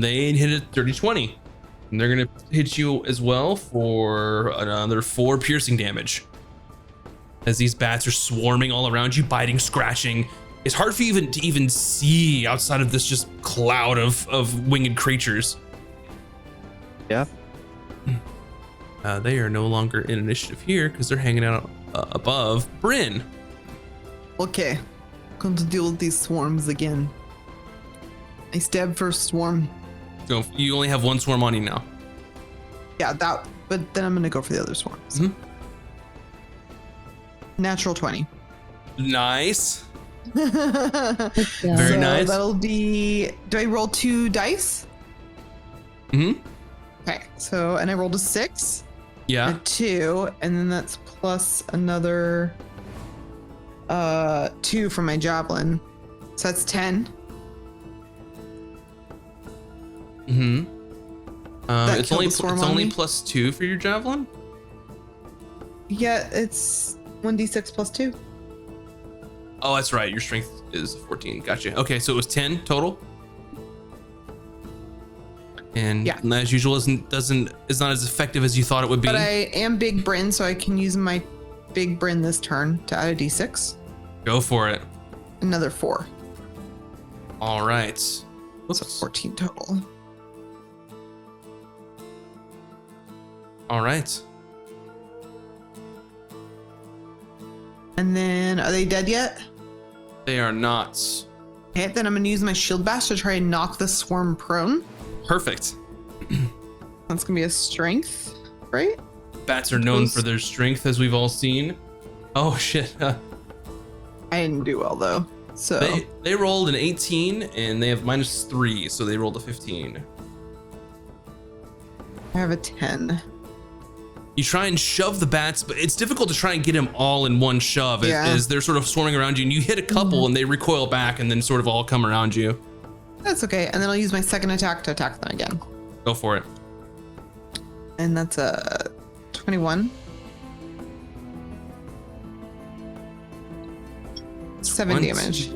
They hit it 30-20, and they're going to hit you as well for another 4 piercing damage. As these bats are swarming all around you, biting, scratching. It's hard for you to even see outside of this just cloud of winged creatures. Yeah. They are no longer in initiative here because they're hanging out above. Bryn. Okay. Going to deal with these swarms again. I stab first swarm. So you only have 1 swarm on you now. Yeah, that. But then I'm gonna go for the other swarms. Mhm. Natural 20. Nice. Very Very nice. That'll be. Do I roll 2 dice? Mm-hmm. Okay. So and I rolled a 6, Yeah. a 2, and then that's plus another 2 from my javelin. So that's 10. Mm-hmm. That It's killed only the swarm on me? plus 2 for your javelin. Yeah, it's 1d6 plus 2. Oh, that's right. Your strength is 14. Gotcha. Okay, so it was 10 total. And Yeah. as usual, is not as effective as you thought it would be. But I am Big Bryn, so I can use my Big Bryn this turn to add a d6. Go for it. Another 4. All right. So Whoops. 14 total. All right. And then, are they dead yet? They are not. Okay, then I'm going to use my shield bash to try and knock the swarm prone. Perfect. That's going to be a strength, right? Bats are known for their strength, as we've all seen. Oh shit. I didn't do well, though. So, They rolled an 18 and they have -3, so they rolled a 15. I have a 10. You try and shove the bats, but it's difficult to try and get them all in one shove Yeah. as they're sort of swarming around you, and you hit a couple and they recoil back and then sort of all come around you. That's okay. And then I'll use my second attack to attack them again. Go for it. And that's a 21. 7 damage.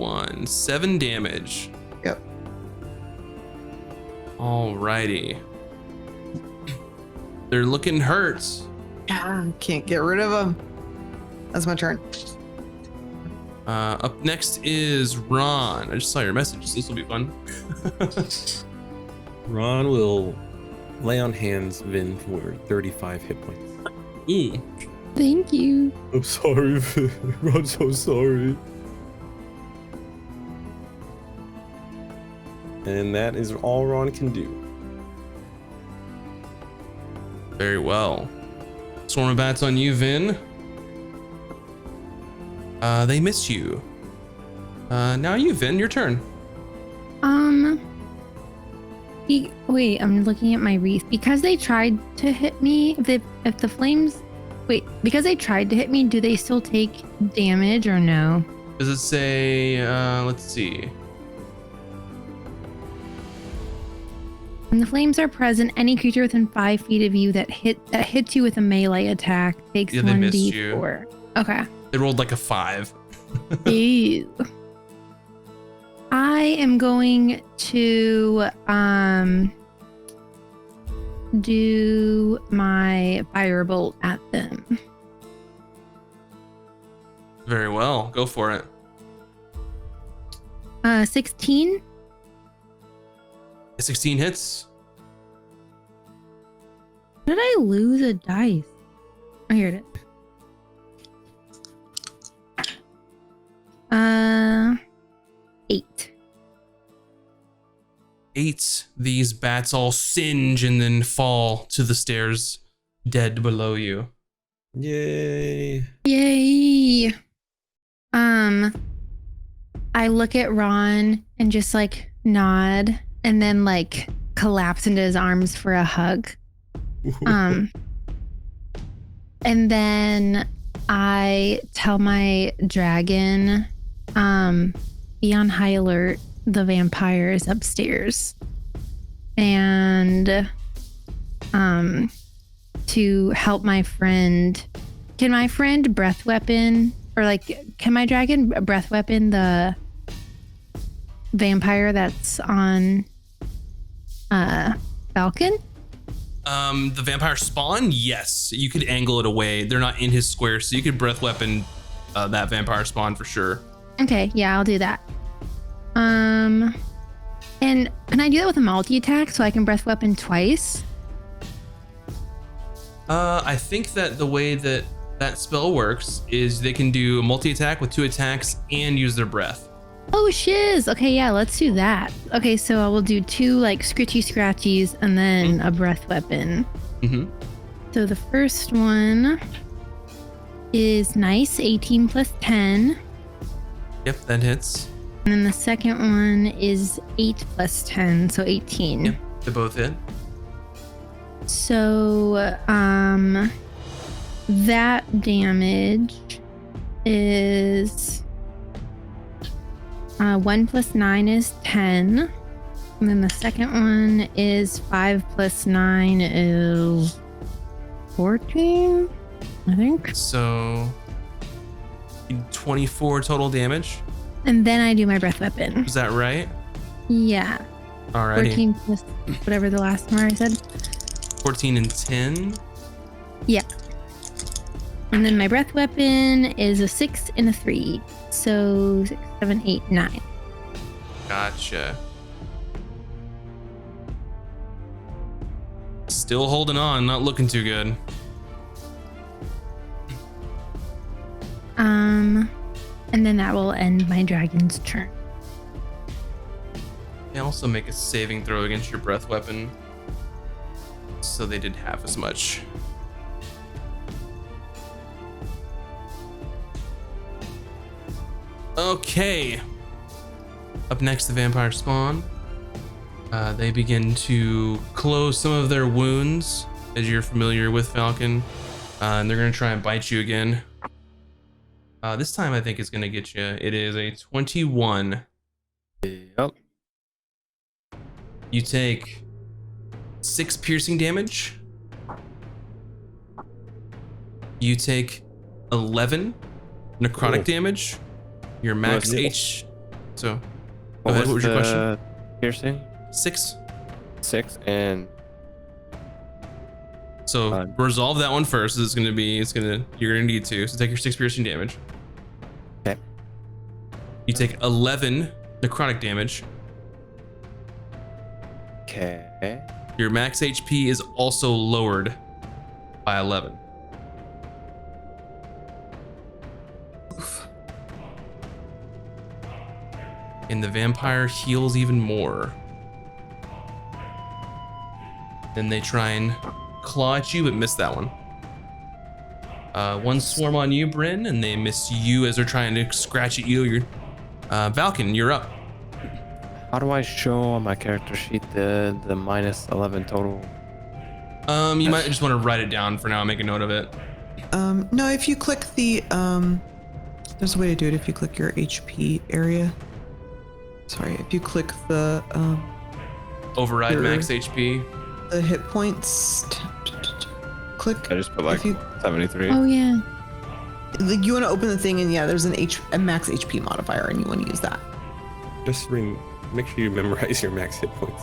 7 damage. Yep. Alrighty. They're looking hurt. Yeah, can't get rid of them. That's my turn. Up next is Ron. I just saw your message. This will be fun. Ron will lay on hands Vin for 35 hit points. Ooh. Thank you. I'm sorry, Vin. I'm so sorry. And that is all Ron can do. Very well. Swarm of bats on you, Vin. They miss you. Now you, Vin, your turn. Wait, I'm looking at my wreath. Because they tried to hit me, if the flames, because they tried to hit me, do they still take damage or no? Does it say, let's see. When the flames are present, any creature within 5 feet of you that hits you with a melee attack takes Yeah, they missed 1d4. Okay. It rolled like a 5. Ew. I am going to do my firebolt at them. Very well. Go for it. 16. 16 hits. Did I lose a dice? Oh, here it is. 8. 8. These bats all singe and then fall to the stairs, dead below you. Yay. Yay. I look at Ron and just like nod and then like collapse into his arms for a hug. And then I tell my dragon, be on high alert. The vampire is upstairs. And to help my friend. Can my friend breath weapon, or like, can my dragon breath weapon the vampire that's on Falcon? The vampire spawn? Yes. You could angle it away. They're not in his square, so you could breath weapon that vampire spawn for sure. Okay, yeah, I'll do that. And can I do that with a multi-attack so I can breath weapon twice? I think that the way that spell works is they can do a multi-attack with 2 attacks and use their breath. Oh shiz. Okay, yeah, let's do that. Okay, so I will do 2 like scritchy scratchies and then a breath weapon. Mm-hmm. So the first one is nice, 18 plus 10. Yep, that hits. And then the second one is 8 plus 10, so 18. Yep, they both hit. So, that damage is 1 plus 9 is 10. And then the second one is 5 plus 9 is 14, I think. So 24 total damage. And then I do my breath weapon. Is that right? Yeah. Alrighty. 14 plus whatever the last number I said. 14 and 10. Yeah. And then my breath weapon is a 6 and a 3. So 6, 7, 8, 9. Gotcha. Still holding on, not looking too good. And then that will end my dragon's turn. They also make a saving throw against your breath weapon. So they did half as much. Okay. Up next, the vampire spawn. They begin to close some of their wounds, as you're familiar with, Falcon. And they're going to try and bite you again. This time I think it's going to get you. It is a 21. Yep. You take 6 piercing damage. You take 11 necrotic damage. Your max What was it? H. So, go ahead. What was your question? Piercing? 6. 6 and So resolve that one first. It's gonna be. You're gonna need to. So take your 6 piercing damage. Okay. You take 11 necrotic damage. okay. Your max HP is also lowered by 11. And the vampire heals even more. Then they try and claw at you, but miss that one. One swarm on you, Bryn, and they miss you as they're trying to scratch at you. You're Valken, you're up. How do I show on my character sheet the minus 11 total? You might just want to write it down for now and make a note of it. No, if you click the there's a way to do it if you click your HP area. Sorry, if you click the Override Your- max HP. the hit points, click. I just put like If you- 73. Oh yeah. Like, you want to open the thing, and yeah, there's a max HP modifier, and you want to use that. Just make sure you memorize your max hit points.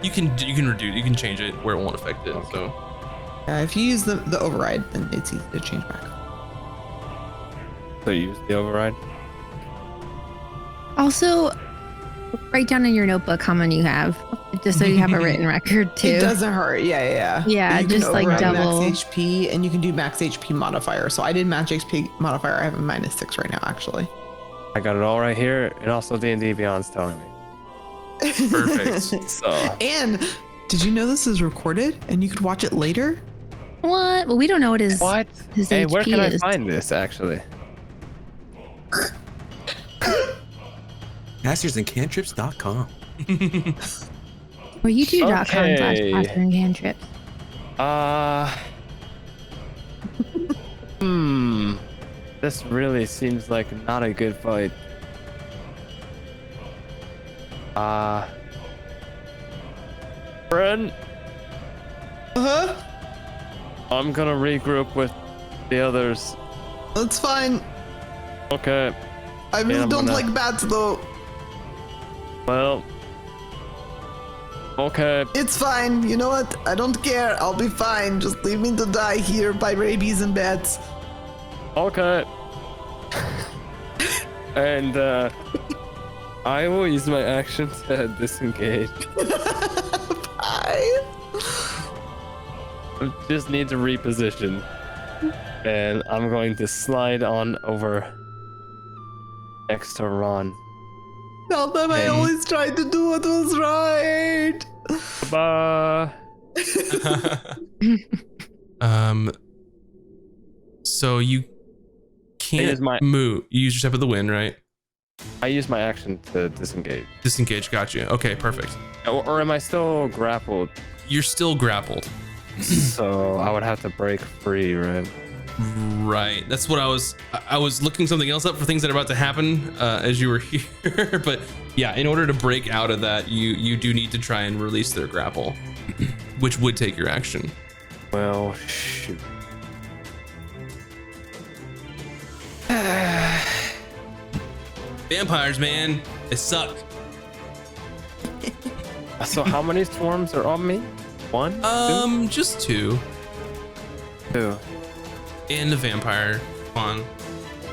You can reduce. You can change it where it won't affect it. So If you use the override, then it's easy to change back. So you use the override? Also, write down in your notebook how many you have, just so you have a written record too. It doesn't hurt. Yeah. Yeah, You can just like override double. max HP, and you can do max HP modifier. So I did max HP modifier. I have a -6 right now, actually. I got it all right here, and also D&D Beyond's telling me. perfect. So And did you know this is recorded, and you could watch it later? What? Well, we don't know what his what? his Hey, HP where can I is. find this actually? Mastersandcantrips.com. Or youtube.com Okay. /cantrips. This really seems like not a good fight. Friend, Uh-huh. I'm gonna regroup with the others. That's fine. Okay. I really I'm don't gonna- like bats, though. Well. Okay. It's fine. You know what? I don't care. I'll be fine. Just leave me to die here by rabies and bats. Okay. And I will use my action to disengage. Bye. I just need to reposition. And I'm going to slide on over next to Ron. Tell them I always tried to do what was right. Bye. So you can't is my- move. You use your step of the wind, right? I use my action to disengage. Disengage. Got you. Okay, perfect. Or am I still grappled? You're still grappled. So I would have to break free, right? Right. That's what I was looking something else up for things that are about to happen as you were here. But yeah, in order to break out of that, you do need to try and release their grapple, which would take your action. Well, shoot. Vampires, man, they suck. So how many swarms are on me? One? Just two. Two. And the vampire spawn.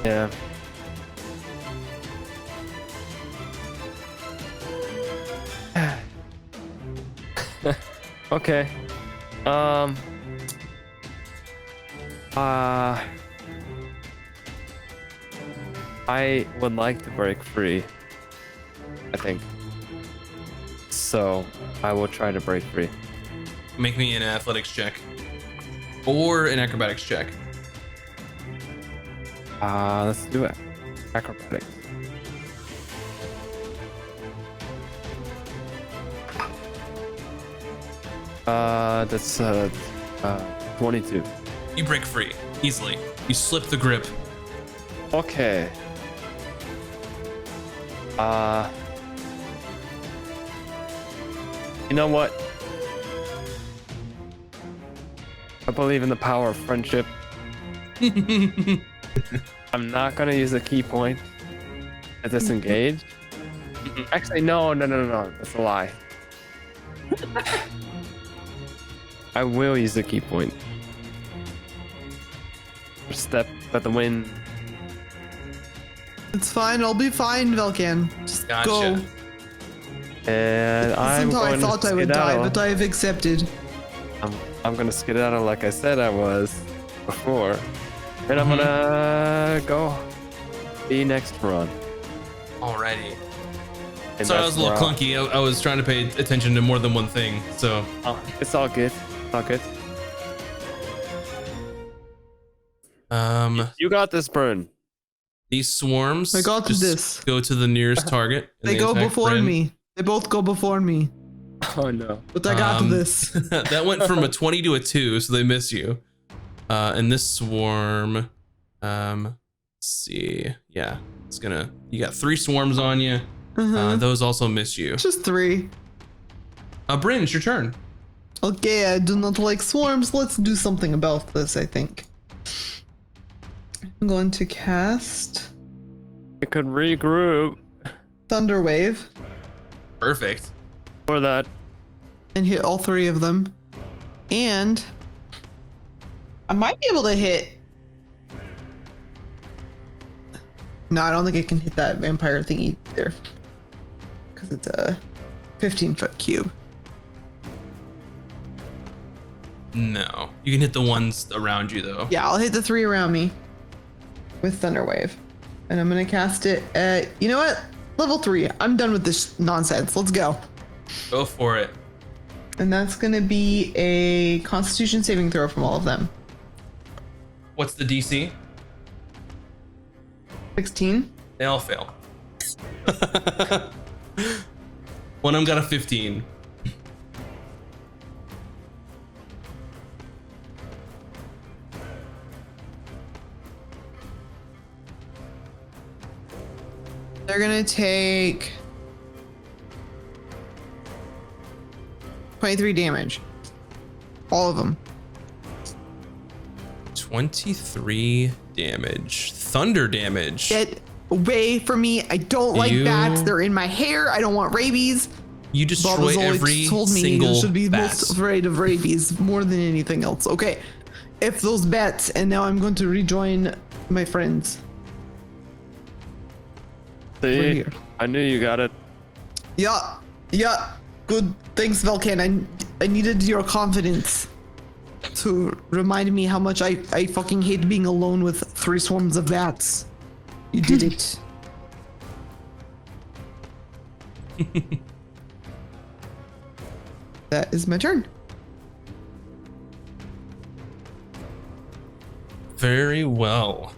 Yeah. Okay. I would like to break free, I think. So I will try to break free. Make me an athletics check. Or an acrobatics check. Let's do it. Acrobatics. That's 22. You break free easily. You slip the grip. Okay. You know what? I believe in the power of friendship. I'm not gonna use a key point to disengage. Actually, no. That's a lie. I will use the key point. Step at the wind. It's fine. I'll be fine, Velcan. Just Gotcha. go. And This I'm is how I going thought to I would die, skedaddle. but I have accepted. I'm gonna skedaddle like I said I was before. And I'm gonna go be next to Ron. Alrighty. And Sorry, I that's was a little where I'll- clunky. I was trying to pay attention to more than one thing. So Oh, it's all good. All good. You got this, Burn. these swarms I got just this. go to the nearest target. and They go attack before Bryn. me. They both go before me. Oh no. But I got this. That went from a 20 to a 2, so they miss you. And this swarm, let's see. Yeah, it's gonna. You got 3 swarms on you. Those also miss you. Just 3. Bryn, it's your turn. Okay, I do not like swarms. Let's do something about this, I think. I'm going to cast It could regroup Thunder Wave Perfect. for that. and hit all 3 of them. And I might be able to hit. No, I don't think I can hit that vampire thingy there. Because it's a 15-foot cube. No. You can hit the ones around you, though. Yeah, I'll hit the 3 around me with Thunder Wave. And I'm going to cast it at, you know what? Level 3. I'm done with this nonsense. Let's go. Go for it. And that's going to be a Constitution saving throw from all of them. What's the DC? 16. They all fail. One of them got a 15. They're going to take 23 damage. All of them. 23 damage. Thunder damage. Get away from me. I don't like You- bats. They're in my hair. I don't want rabies. You Bob destroy has always every told me single you should be bat. most afraid of rabies more than anything else. Okay. If those bats, and now I'm going to rejoin my friends. We're See, here. I knew you got it. Yeah. Yeah. Good. Thanks, Velcan. I needed your confidence to remind me how much I fucking hate being alone with 3 swarms of bats. You did it. That is my turn. Very well.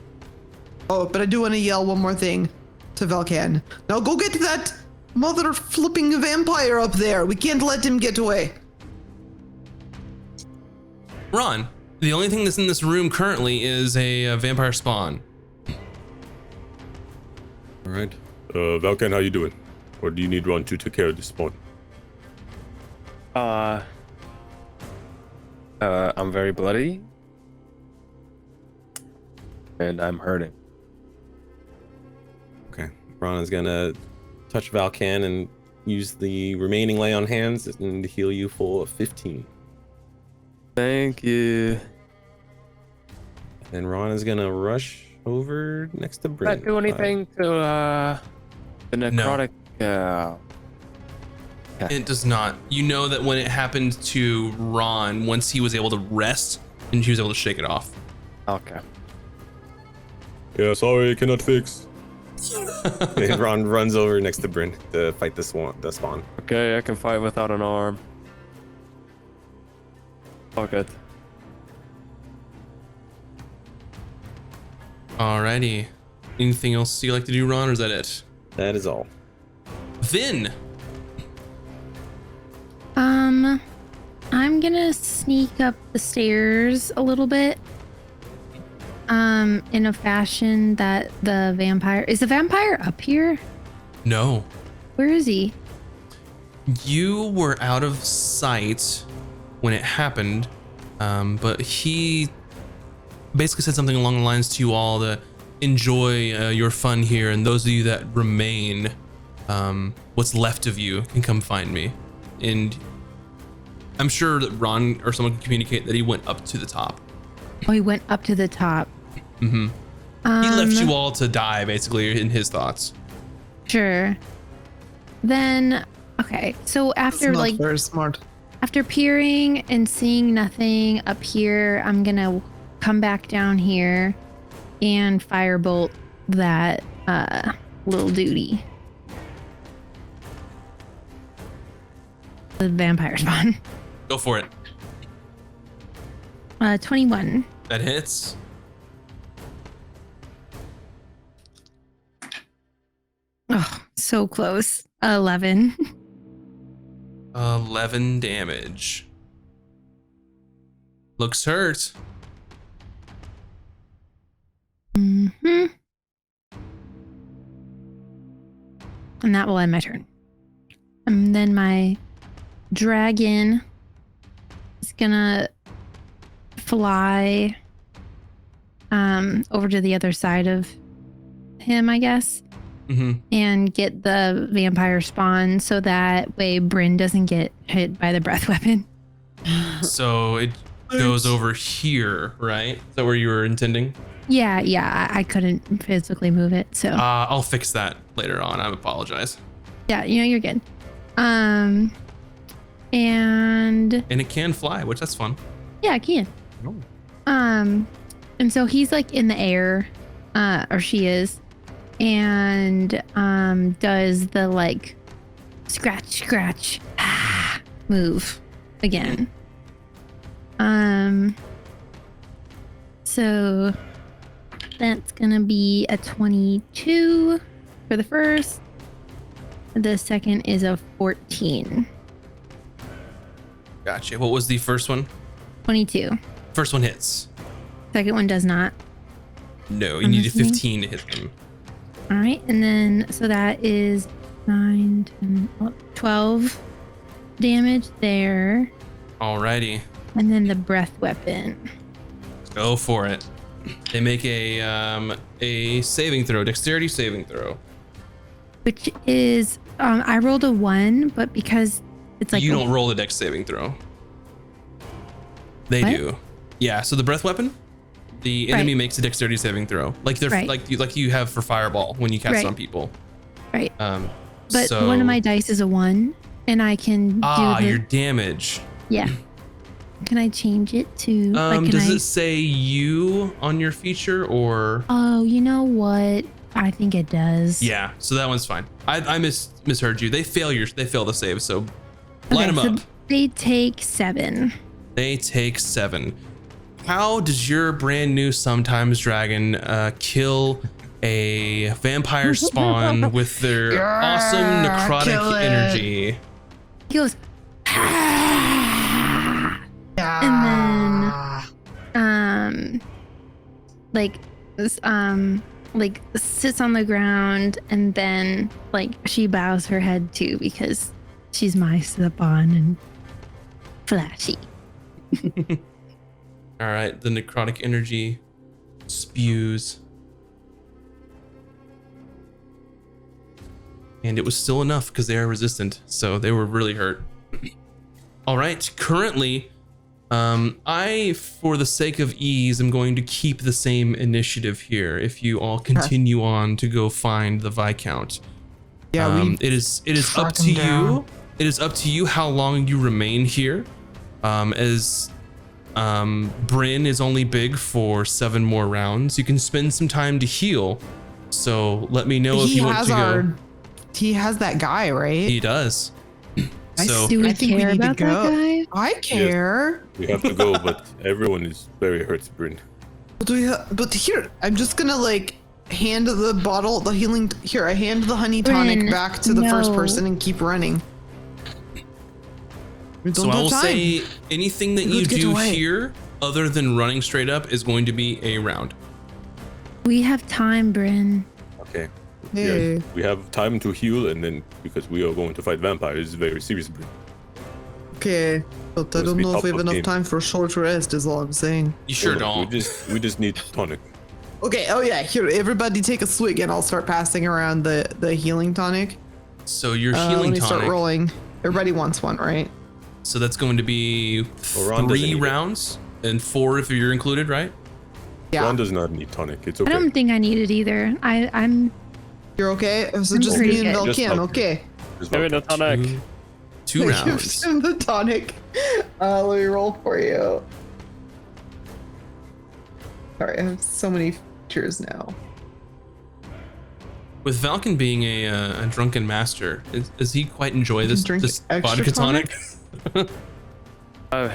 Oh, but I do want to yell one more thing to Velcan. Now go get that mother flipping vampire up there. We can't let him get away. Ron, the only thing that's in this room currently is a vampire spawn. All right. Valkan, how you doing? Or do you need Ron to take care of this spawn? I'm very bloody. And I'm hurting. Okay. Ron is gonna touch Valkan and use the remaining lay on hands and heal you full of 15. Thank you. And Ron is gonna rush over next to Does Bryn. that do anything to the necrotic? It does not. You know that when it happened to Ron, once he was able to rest, and he was able to shake it off. Okay. Yeah, sorry, cannot fix. And Ron runs over next to Bryn to fight the spawn. Okay, I can fight without an arm. Fuck it. Alrighty. Anything else you like to do, Ron, or is that it? That is all. Vin. I'm gonna sneak up the stairs a little bit. In a fashion that the vampire is the vampire up here? No. Where is he? You were out of sight when it happened, but he basically said something along the lines to you all to enjoy your fun here, and those of you that remain, what's left of you, can come find me. And I'm sure that Ron or someone can communicate that he went up to the top. Oh, he went up to the top. Mm-hmm. He left you all to die, basically, in his thoughts. Sure. Then, okay. So after It's not like very smart. after peering and seeing nothing up here, I'm gonna come back down here and firebolt that little duty. The vampire spawn. Go for it. 21. That hits. Oh, so close. 11. 11 damage. Looks hurt. Mm-hmm. And that will end my turn. And then my dragon is gonna fly over to the other side of him, I guess, Mm-hmm. and get the vampire spawn so that way Bryn doesn't get hit by the breath weapon. So it goes over here, right? Is that where you were intending? Yeah, I couldn't physically move it, so I'll fix that later on. I apologize. yeah, you're good. And And it can fly, which that's fun. yeah, I can. Oh. And so he's like in the air, or she is, and does the like scratch move again. So that's gonna be a 22 for the first. The second is a 14. Gotcha. What was the first one? 22. First one hits. Second one does not. No, you I'm need a listening. 15 to hit them. All right, and then so that is 9, 10, 12 damage there, Alrighty. and then the breath weapon. Go for it. They make a saving throw, dexterity saving throw. Which is I rolled a 1, but because it's like You don't roll the dex saving throw. They What? do. Yeah, so the breath weapon, the enemy makes a dexterity saving throw. Like they're Right. like you have for fireball when you cast Right. on people. right, Um but so, one of my dice is a 1, and I can do your the damage. yeah. Can I change it to like? Can Does I? it say you on your feature or? Oh, you know what? I think it does. Yeah, so that one's fine. I misheard you. They fail the save, so line them so up. they take 7. They take 7. How does your brand new sometimes dragon kill a vampire spawn with their awesome necrotic kill it. energy? He goes, like like sits on the ground, and then like she bows her head too because she's my spawn and flashy. All right, the necrotic energy spews. And it was still enough because they are resistant, so they were really hurt. All right, currently, I, for the sake of ease, am going to keep the same initiative here. If you all continue on to go find the Viscount, Yeah, it is up track to him down. you. It is up to you how long you remain here, as Bryn is only big for 7 more rounds. You can spend some time to heal. So let me know if he you want has to our. go. He has that guy, right? He does. I So Do we I think we care need to about that go. guy? I care. We have to go, but everyone is very hurt, Bryn. But here, I'm just gonna like hand the bottle, the healing. Here, I hand the honey tonic Bryn, back to the first no. person and keep running. We don't So I have will time. say anything that you Let's get do away. here, other than running straight up, is going to be a round. We have time, Bryn. Okay. Hey. Yeah, we have time to heal, and then because we are going to fight vampires, it's very serious, Bryn. Okay, but I Must don't be know if we have top of enough game. time for a short rest. Is all I'm saying. You sure don't. We just need tonic. Okay. Oh yeah. Here, everybody take a swig, and I'll start passing around the healing tonic. So your Let healing me start tonic. rolling. Everybody wants one, right? So that's going to be Well, Ron doesn't 3 need it. rounds and 4 if you're included, right? Yeah. Ron does not need tonic. It's I okay. don't think I need it either. I'm You're okay. So I'm just pretty me and good. Just Velcan. help. Okay. Just Give me the welcome. tonic. 2 rounds. Give the tonic. Let me roll for you. Sorry, I have so many features now. With Valken being a drunken master, does he quite enjoy this Drink this extra vodka tonic?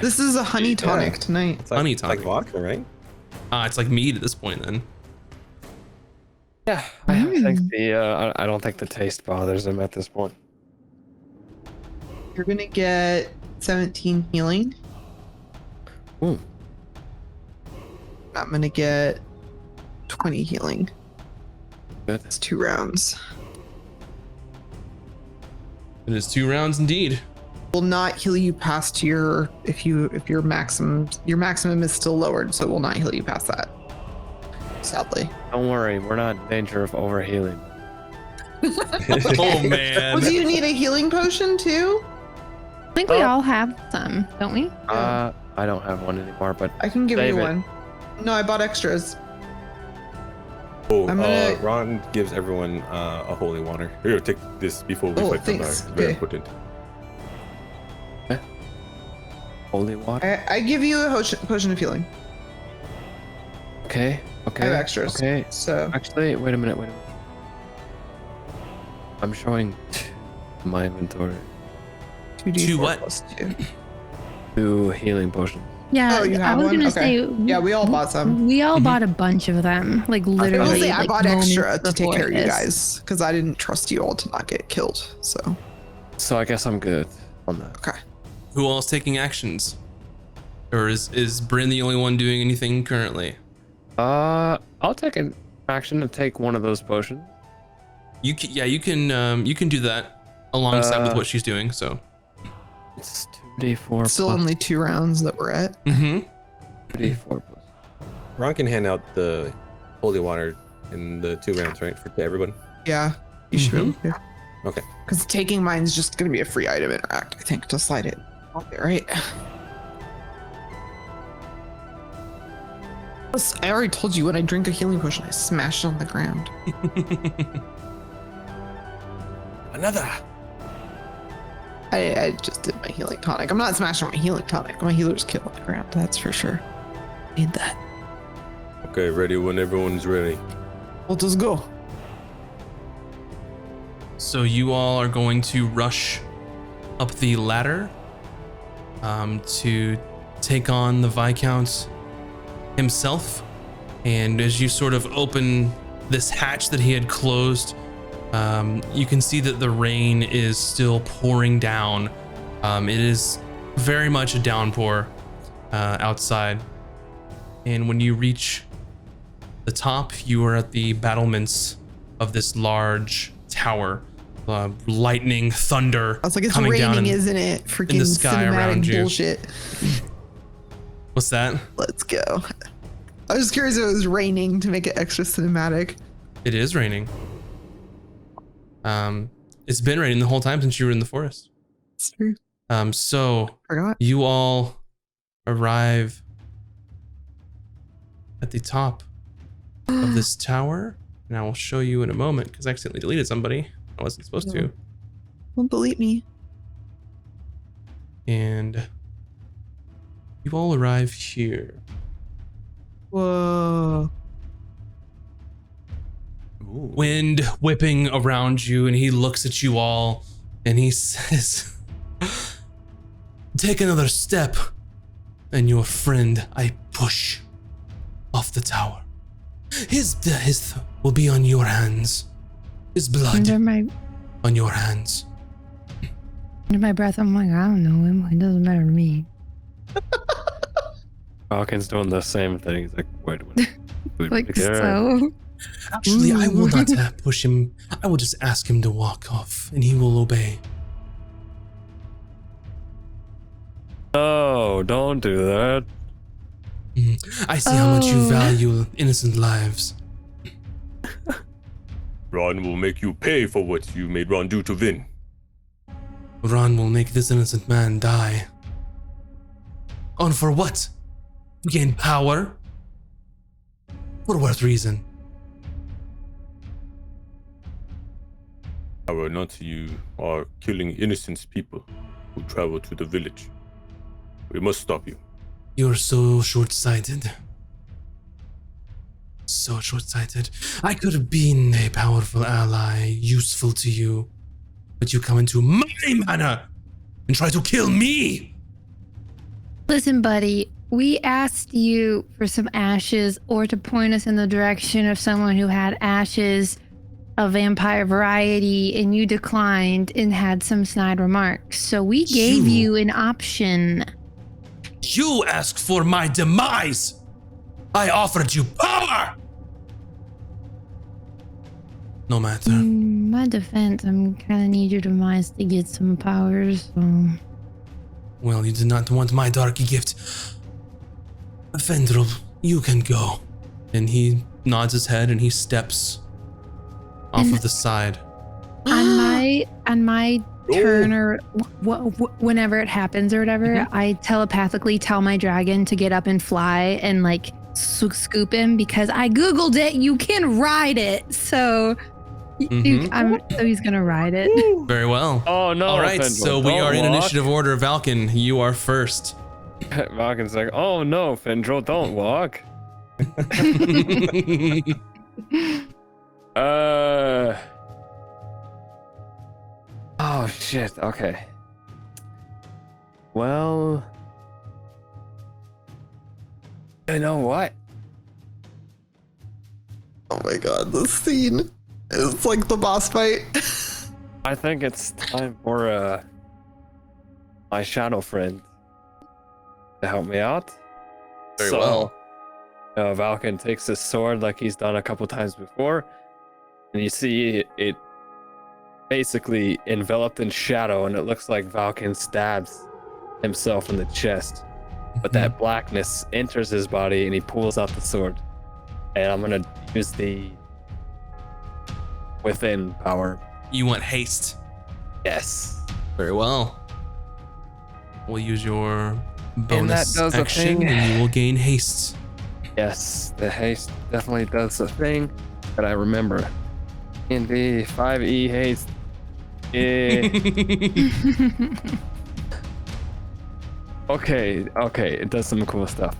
This is a honey Yeah. tonic tonight. It's like, Honey it's like tonic. vodka, right? It's like mead at this point then. Yeah, I think I don't think the taste bothers him at this point. You're gonna get 17 healing. Ooh. I'm gonna get 20 healing. Good. That's 2 rounds. It is 2 rounds indeed. Will not heal you past your if your maximum is still lowered, so it will not heal you past that. sadly. Don't worry, we're not in danger of overhealing. Oh man. Well, do you need a healing potion too? I think we all have some, don't we? I don't have one anymore, but I can give Save you it. one. No, I bought extras. Oh, I'm gonna- Ron gives everyone a holy water. Here, take this before we Oh, fight them. thanks. Very Okay. important. holy water. I give you a potion of healing. Okay. I have extras. Okay. So Actually, wait a minute. I'm showing my inventory 2d4 Two what? plus 2. 2 healing potions. Yeah, Oh, you I have was one? gonna Okay. say. Yeah, we all bought some. We all bought a bunch of them, like literally. Honestly, I like, bought extra moments to take before care of you this. guys because I didn't trust you all to not get killed. So So I guess I'm good on that. okay. Who all is taking actions? Or is Bryn the only one doing anything currently? I'll take an action to take one of those potions. You can do that alongside with Uh, what she's doing. So. It's 2d4 Still plus only 2 rounds that we're at. Mm-hmm. 2d4 plus. Ron can hand out the holy water in the 2 rounds, right, for to everyone. Yeah, you should be able to. Okay. Because taking mine's just gonna be a free item interact, I think, to slide it. Okay, right. Plus, I already told you when I drink a healing potion, I smash it on the ground. Another. I just did my healing tonic. I'm not smashing my healing tonic. My healer's kill on the ground, that's for sure. Need that. Okay, ready when everyone's ready. Let us go. So you all are going to rush up the ladder to take on the Viscount himself. And as you sort of open this hatch that he had closed, you can see that the rain is still pouring down. It is very much a downpour outside. And when you reach the top, you are at the battlements of this large tower. Lightning, thunder I was like, it's coming down raining, in- isn't it? Freaking the sky around cinematic you. bullshit. What's that? Let's go. I was just curious if it was raining to make it extra cinematic. It is raining. It's been raining the whole time since you were in the forest. It's true. So Forgot. you all arrive at the top of this tower, and I will show you in a moment because I accidentally deleted somebody. I wasn't supposed to. Don't delete me. And you all arrive here. Whoa. Wind whipping around you, and he looks at you all and he says, "Take another step and your friend I push off the tower. His death will be on your hands. His blood Under my on your hands." breath, I'm like, I don't know him. It doesn't matter to me. Falcon's doing the same thing. He's like, wait a minute. Wait a Like minute. so. Actually, I will Ooh. not push him. I will just ask him to walk off and he will obey. Oh, don't do that. I see how much you Oh. value innocent lives. Ron will make you pay for what you made Ron do to Vin. Ron will make this innocent man die. And for what? To gain power? For what reason? However, not you are killing innocent people who travel to the village. We must stop you. You're so short-sighted. So short-sighted. I could have been a powerful ally, useful to you. But you come into my manor and try to kill me! Listen, buddy, we asked you for some ashes or to point us in the direction of someone who had ashes of vampire variety, and you declined and had some snide remarks. So we gave You- you an option. You asked for my demise! I offered you power! No matter. In my defense, I'm kind of need your demise to get some powers. So. Well, you did not want my darky gift. Vendrel, you can go. And he nods his head and he steps off And- of the side. On my turn or whenever it happens or whatever, I telepathically tell my dragon to get up and fly and like scoop him because I googled it. You can ride it, so so he's gonna ride it. Very well. Oh no! All right, Fendel, so we don't are in walk. initiative order. Valken, you are first. Malkin's like, oh no, Fendril, don't walk. Oh shit. Okay. Well, you know what? Oh my god, this scene is like the boss fight. I think it's time for my shadow friend to help me out. Very well. Valken takes his sword like he's done a couple times before, and you see it basically enveloped in shadow, and it looks like Valken stabs himself in the chest. But that blackness enters his body, and he pulls out the sword. And I'm gonna use the within power. You want haste. Yes. Very well. We'll use your bonus does a action, thing. and you will gain haste. Yes, the haste definitely does the thing that I remember. In the 5e haste. Okay, it does some cool stuff.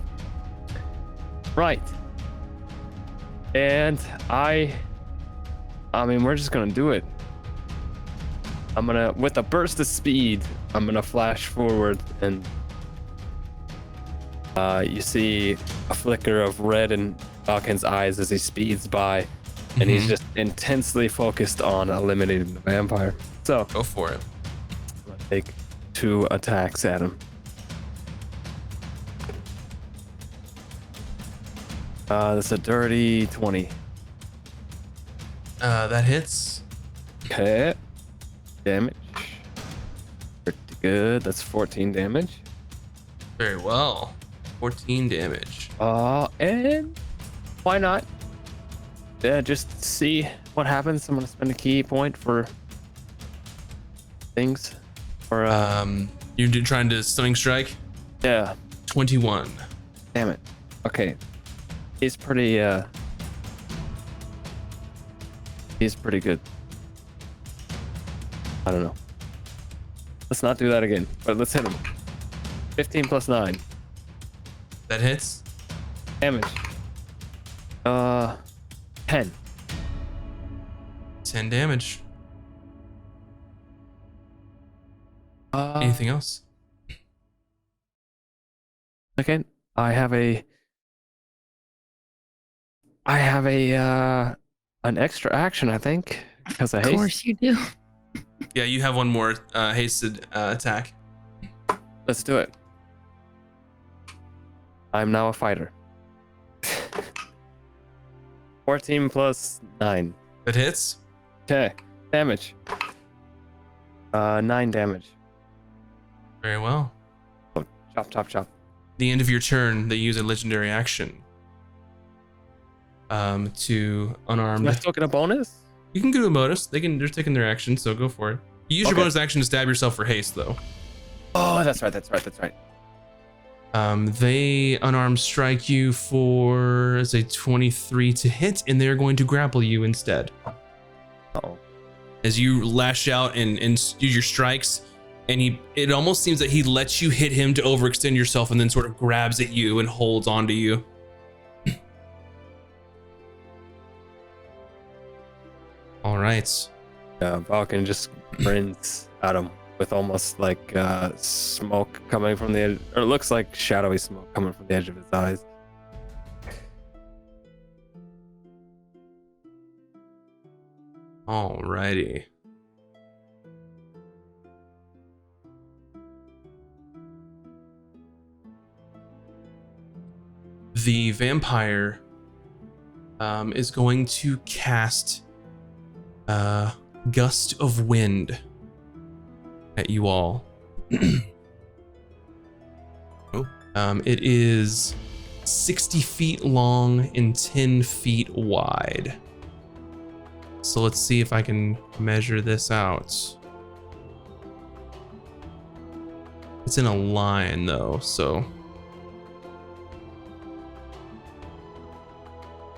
Right. And I mean, we're just gonna do it. I'm gonna, with a burst of speed, I'm gonna flash forward, and you see a flicker of red in Falcon's eyes as he speeds by, and he's just intensely focused on eliminating the vampire. So, Go for it. I'm gonna take 2 attacks at him. That's a dirty 20. That hits. Okay. Damage. Pretty good. That's 14 damage. Very well. 14 damage. And why not? Yeah, just see what happens. I'm gonna spend a key point for things. Or You're trying to stunning strike. yeah. 21. Damn it. Okay. He's pretty he's pretty good. I don't know. Let's not do that again. But let's hit him. 15 plus 9. That hits. Damage. 10. 10 damage. Anything else? Second, I have a an extra action, I think, because of Of haste. course you do. Yeah, you have one more hasted attack. Let's do it. I'm now a fighter. 14 plus 9. That hits. Okay. Damage. 9 damage. Very well. Oh, chop, chop, chop. The end of your turn, they use a legendary action to unarmed. Am I still get a bonus? You can do a bonus. They're taking their action, so go for it. You use your Okay. bonus action to stab yourself for haste, though. Oh, that's right. They unarmed strike you for as a 23 to hit, and they're going to grapple you instead. Uh-oh. As you lash out and do your strikes, and it almost seems that he lets you hit him to overextend yourself, and then sort of grabs at you and holds onto you. All right. Vulcan just grins at him with almost like smoke coming from the edge, or it looks like shadowy smoke coming from the edge of his eyes. Alrighty. The vampire is going to cast Gust of Wind at you all. Oh. It is 60 feet long and 10 feet wide. So let's see if I can measure this out. It's in a line though, so.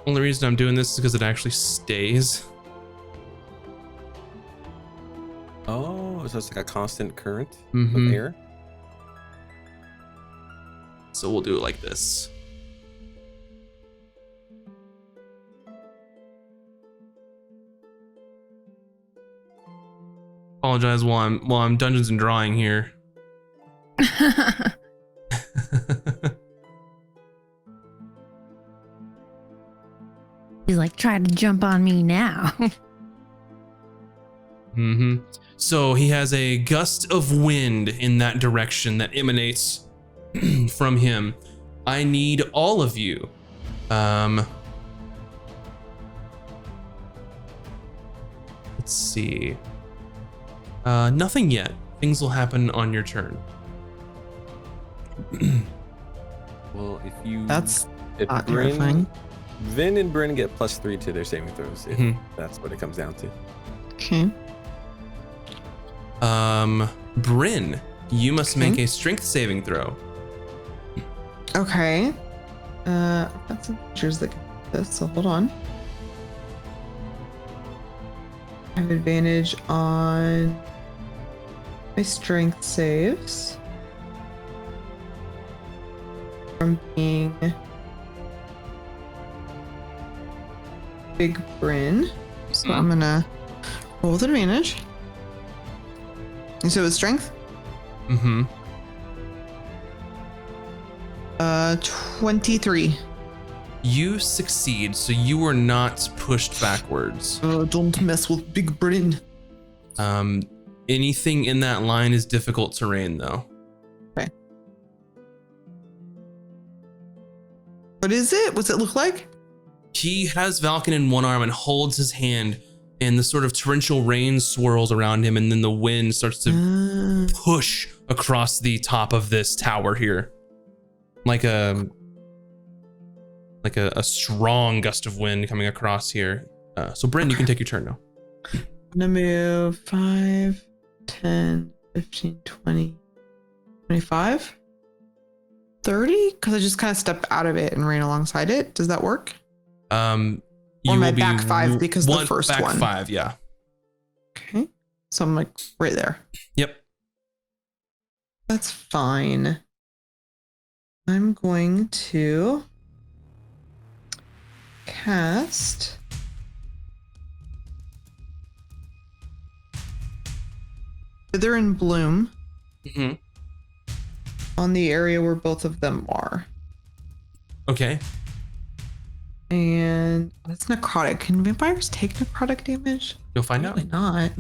Only reason I'm doing this is because it actually stays. Oh, so it's like a constant current Mhm. of air. So we'll do it like this. Apologize while I'm Dungeons and Drawing here. He's like, try to jump on me now. Mm-hmm. So he has a gust of wind in that direction that emanates from him. I need all of you. Let's see. Nothing yet. Things will happen on your turn. Well, if That's if not terrifying. Vin and Bryn get +3 to their saving throws. If Mhm. that's what it comes down to. Okay. Bryn, you must make a strength saving throw. Okay. I've got some pictures that can do this, so hold on. I have advantage on my strength saves from being Big Bryn. So I'm gonna roll with advantage. And so it's strength? Mm-hmm. 23. You succeed, so you were not pushed backwards. Don't mess with Big Bryn. Anything in that line is difficult terrain, though. Okay. What is it? What's it look like? He has Valken in one arm and holds his hand, and the sort of torrential rain swirls around him, and then the wind starts to push across the top of this tower here, like a strong gust of wind coming across here. So Bryn, you can take your turn now. I'm gonna move 5, 10, 15, 20, 25, 30? Because I just kind of stepped out of it and ran alongside it. Does that work? You Or am I will be back 5 because the one first back one? 5, yeah. Okay. So I'm like right there. Yep. That's fine. I'm going to cast Wither and Bloom Mm-hmm. on the area where both of them are. Okay. And that's necrotic. Can vampires take necrotic damage? You'll find out. Probably not.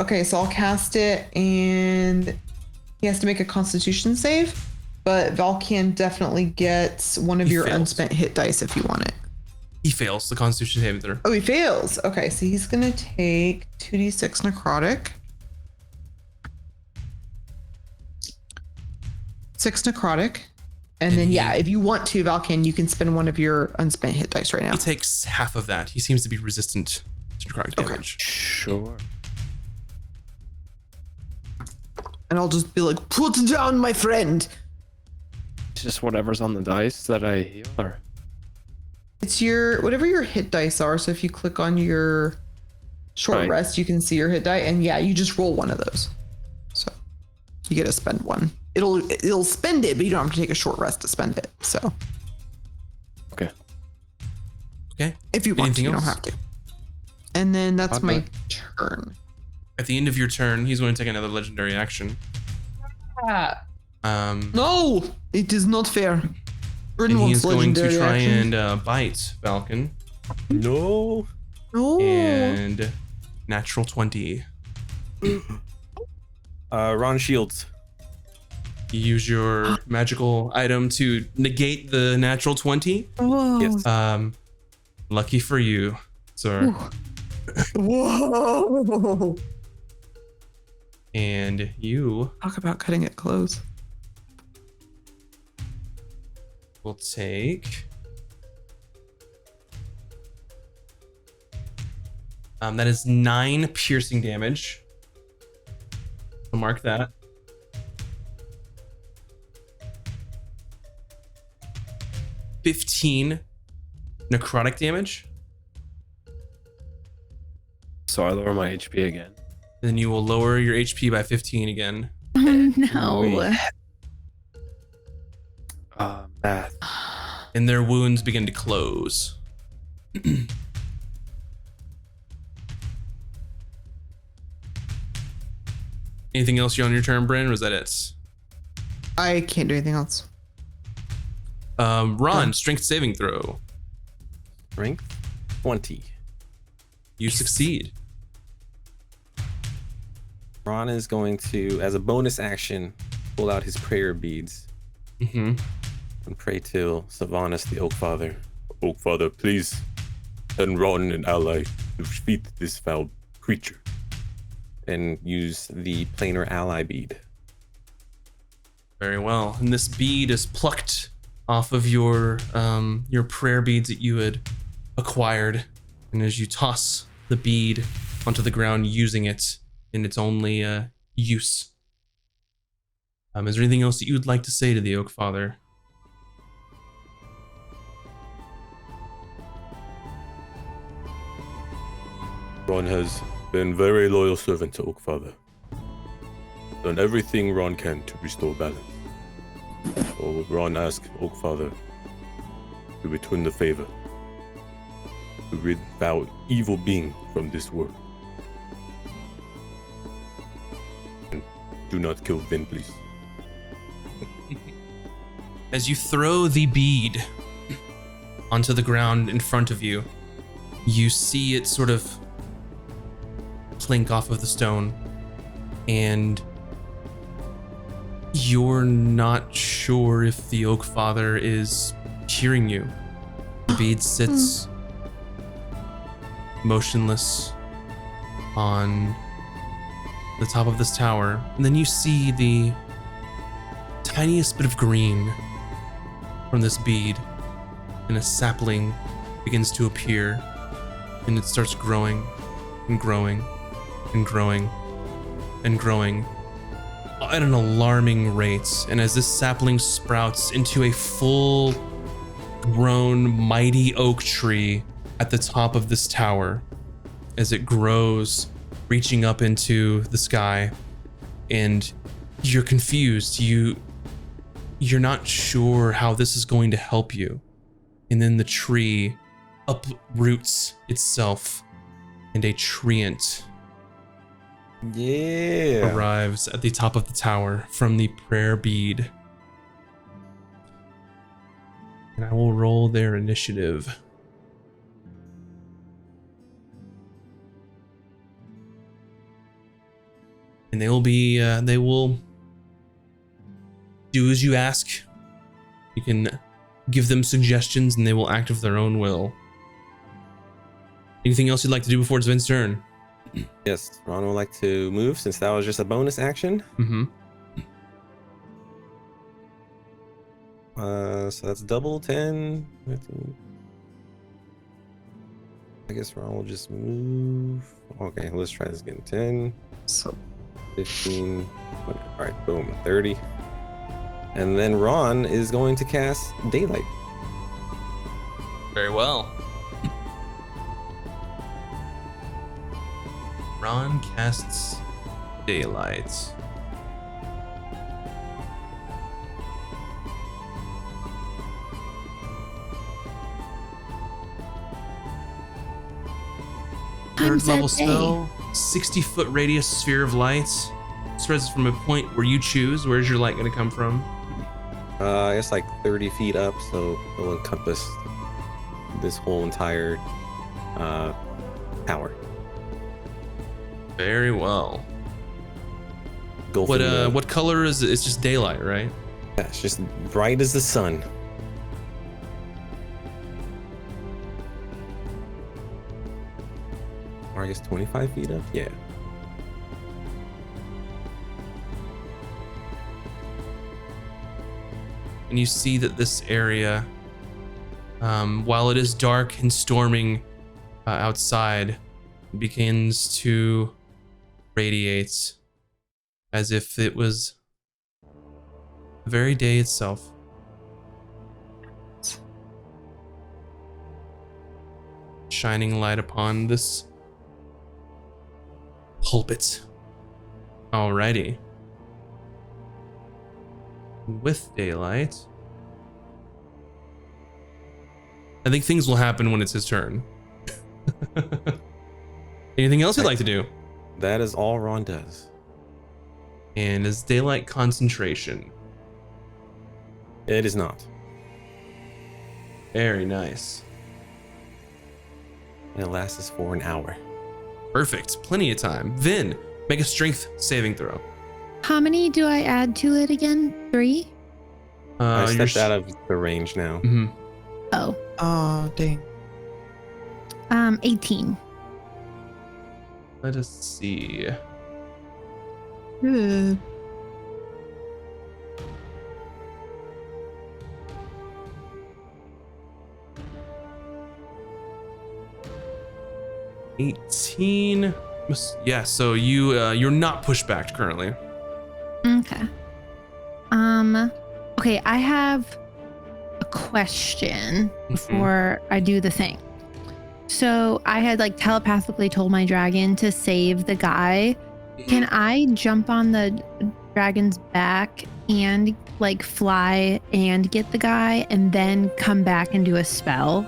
Okay, so I'll cast it and he has to make a constitution save, but Valkan definitely gets one of He your fails. unspent hit dice if you want it. He fails the Constitution saving throw. Oh, he fails. Okay, so he's gonna take 2d6 necrotic. 6 necrotic. And then, yeah, if you want to, Valkan, you can spend one of your unspent hit dice right now. He takes half of that. He seems to be resistant to necrotic Okay. damage. Sure. And I'll just be like, put down, my friend. It's just whatever's on the dice that I heal, or It's your, whatever your hit dice are. So if you click on your short Right. rest, you can see your hit die. And yeah, you just roll one of those. So you get to spend one. It'll spend it, but you don't have to take a short rest to spend it. So okay. Okay. if you want Anything to, you else? don't have to. And then that's Okay. my turn. At the end of your turn, he's going to take another legendary action. No, it is not fair. Bryn And he wants is going to legendary try action. and bite Falcon. No. No. And natural 20. Ron Shields. You use your magical item to negate the natural 20. Whoa. Yes. Lucky for you, sir. Whoa. And you Talk about cutting it close. will take. That is 9 piercing damage. So mark that. $15 necrotic damage. So I lower my HP again. And then you will lower your HP by 15 again. Oh no. Wait. Math. And their wounds begin to close. Anything else you on your turn, Bryn, or was that it? I can't do anything else. Ron, strength saving throw. Strength 20. You succeed. Ron is going to, as a bonus action, pull out his prayer beads Mm-hmm. and pray to Sylvanas the Oak Father. Oak Father, please send Ron an ally to defeat this foul creature. And use the planar ally bead. Very well. And this bead is plucked off of your prayer beads that you had acquired. And as you toss the bead onto the ground, using it in its only use. Is there anything else that you would like to say to the Oak Father? Ron has been very loyal servant to Oak Father. Done everything Ron can to restore balance. So Ron asks Oak Father to return the favor, to rid foul evil being from this world. And do not kill Vin, please. As you throw the bead onto the ground in front of you, you see it sort of clink off of the stone, and you're not sure if the Oak Father is hearing you. The bead sits motionless on the top of this tower, and then you see the tiniest bit of green from this bead, and a sapling begins to appear, and it starts growing and growing and growing and growing at an alarming rate. And as this sapling sprouts into a full grown mighty oak tree at the top of this tower, as it grows, reaching up into the sky, and you're confused. You're not sure how this is going to help you. And then the tree uproots itself, and a treant arrives at the top of the tower from the prayer bead. And I will roll their initiative. And they will do as you ask. You can give them suggestions and they will act of their own will. Anything else you'd like to do before it's Vin's turn? Yes, Ron would like to move since that was just a bonus action. Mm-hmm. So that's double 10. 15. I guess Ron will just move. Okay, let's try this again. 10, So 15. All right, boom, 30. And then Ron is going to cast Daylight. Very well. Ron casts Daylight. Third level spell, 60-foot radius sphere of light. Spreads from a point where you choose. Where's your light going to come from? It's like 30 feet up, so it'll encompass this whole entire tower. Very well. Go from the- What color is it? It's just daylight, right? Yeah, it's just bright as the sun. Or I guess 25 feet up? Yeah. and you see that this area, while it is dark and storming outside, begins to radiate as if it was the very day itself. Shining light upon this pulpit. Alrighty. With daylight, I think things will happen when it's his turn. Anything else you'd like to do? That is all Ron does. And is daylight concentration? It is not. Very nice. And it lasts us for an hour. Perfect. Plenty of time. Vin, make a strength saving throw. How many do I add to it again? 3? I You're stepped out of the range now. Mhm. Oh. Oh, dang. 18. Let us see. Good. $18. Yeah, so you're not pushed back currently. Okay. Okay, I have a question before I do the thing. So I had like telepathically told my dragon to save the guy. Can I jump on the dragon's back and like fly and get the guy and then come back and do a spell?